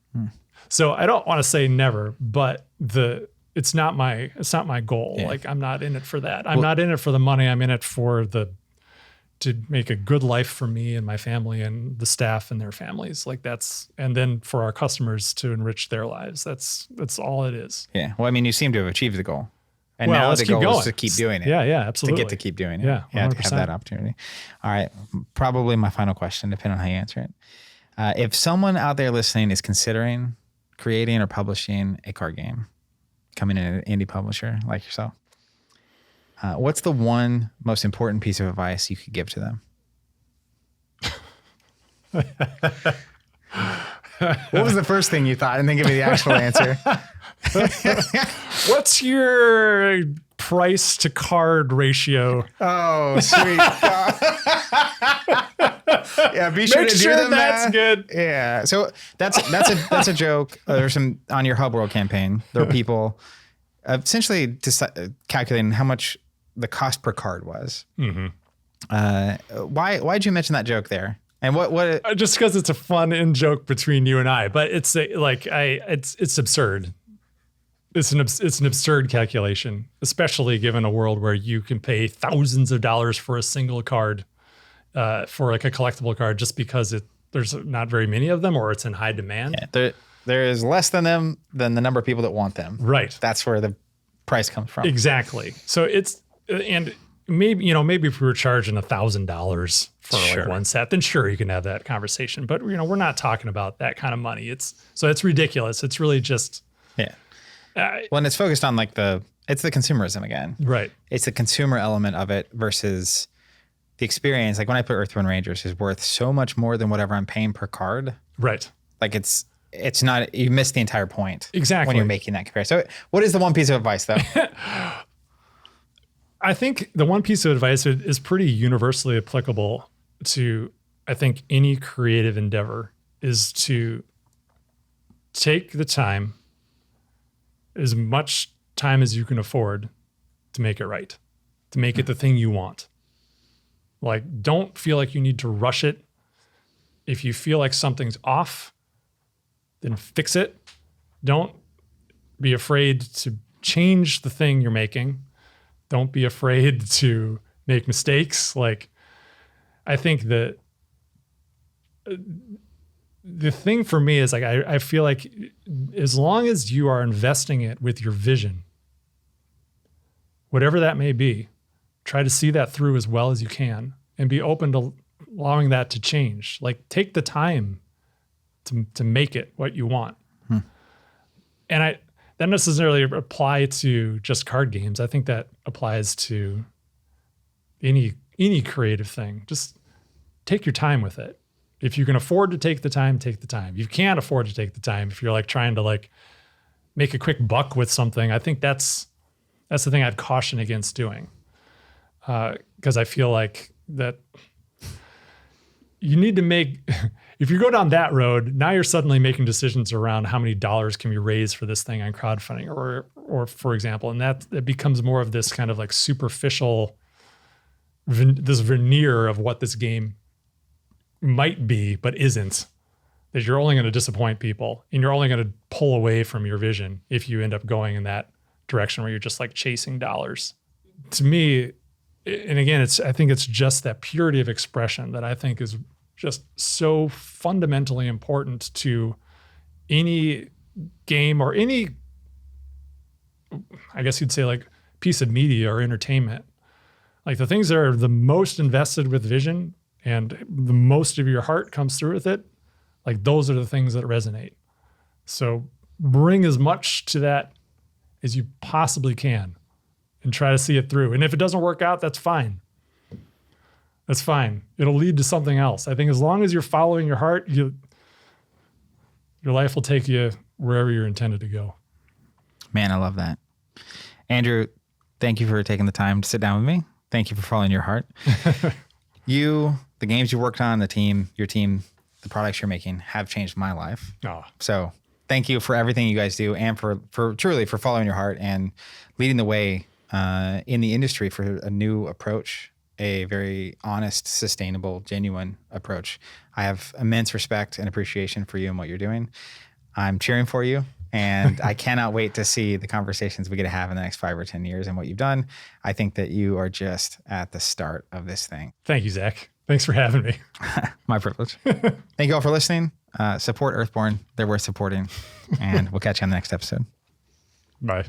So I don't want to say never, but it's not my goal. Yeah. Like, I'm not in it for that. I'm not in it for the money. I'm in it to make a good life for me and my family and the staff and their families. And then for our customers to enrich their lives. That's all it is. Yeah. Well, I mean, you seem to have achieved the goal. And now the goal is to keep doing it. Yeah, absolutely. To get to keep doing it. Yeah, 100%. To have that opportunity. All right. Probably my final question, depending on how you answer it. If someone out there listening is considering creating or publishing a card game, coming in an indie publisher like yourself, what's the one most important piece of advice you could give to them? What was the first thing you thought? And then give me the actual answer. What's your price to card ratio? Oh, sweet. Yeah, be sure Make to sure do them. That's good. Yeah, so that's a joke. There's some on your Hubworld campaign. There are people essentially calculating how much the cost per card was. Mm-hmm. Why'd you mention that joke there? And what? Just because it's a fun in joke between you and I, but it's absurd. It's an absurd calculation, especially given a world where you can pay thousands of dollars for a single card, for like a collectible card, just because there's not very many of them or it's in high demand. Yeah, there is less than them than the number of people that want them. Right. That's where the price comes from. Exactly. So and maybe if we were charging $1,000 for like one set, then sure, you can have that conversation. But we're not talking about that kind of money. It's ridiculous. It's really just and it's focused on it's the consumerism again. Right. It's the consumer element of it versus the experience. Like when I put Earthborne Rangers is worth so much more than whatever I'm paying per card. Right. Like it's not, you miss the entire point. Exactly. When you're making that comparison. So what is the one piece of advice though? I think the one piece of advice is pretty universally applicable to, I think, any creative endeavor is to take the time, as much time as you can afford, to make it right, to make it the thing you want. Like, don't feel like you need to rush it. If you feel like something's off, then fix it. Don't be afraid to change the thing you're making. Don't be afraid to make mistakes. Like, I think that the thing for me is like, I feel like as long as you are investing it with your vision, whatever that may be, try to see that through as well as you can and be open to allowing that to change. Like take the time to make it what you want. And that doesn't necessarily apply to just card games. I think that applies to any creative thing. Just take your time with it. If you can afford to take the time, take the time. You can't afford to take the time if you're like trying to like make a quick buck with something. I think that's the thing I'd caution against doing. Because I feel like that you need to make, if you go down that road, now you're suddenly making decisions around how many dollars can we raise for this thing on crowdfunding or for example, and that it becomes more of this kind of like superficial, this veneer of what this game might be, but isn't, that you're only going to disappoint people and you're only going to pull away from your vision if you end up going in that direction where you're just like chasing dollars. To me, and again, I think it's just that purity of expression that I think is just so fundamentally important to any game or any, I guess you'd say like piece of media or entertainment. Like the things that are the most invested with vision and the most of your heart comes through with it, like those are the things that resonate. So bring as much to that as you possibly can and try to see it through. And if it doesn't work out, that's fine. That's fine. It'll lead to something else. I think as long as you're following your heart, your life will take you wherever you're intended to go. Man, I love that. Andrew, thank you for taking the time to sit down with me. Thank you for following your heart. The games you worked on, your team, the products you're making have changed my life. Oh. So thank you for everything you guys do and for truly for following your heart and leading the way in the industry for a new approach, a very honest, sustainable, genuine approach. I have immense respect and appreciation for you and what you're doing. I'm cheering for you. And I cannot wait to see the conversations we get to have in the next 5 or 10 years and what you've done. I think that you are just at the start of this thing. Thank you, Zach. Thanks for having me. My privilege. Thank you all for listening. Support Earthborne. They're worth supporting. And we'll catch you on the next episode. Bye.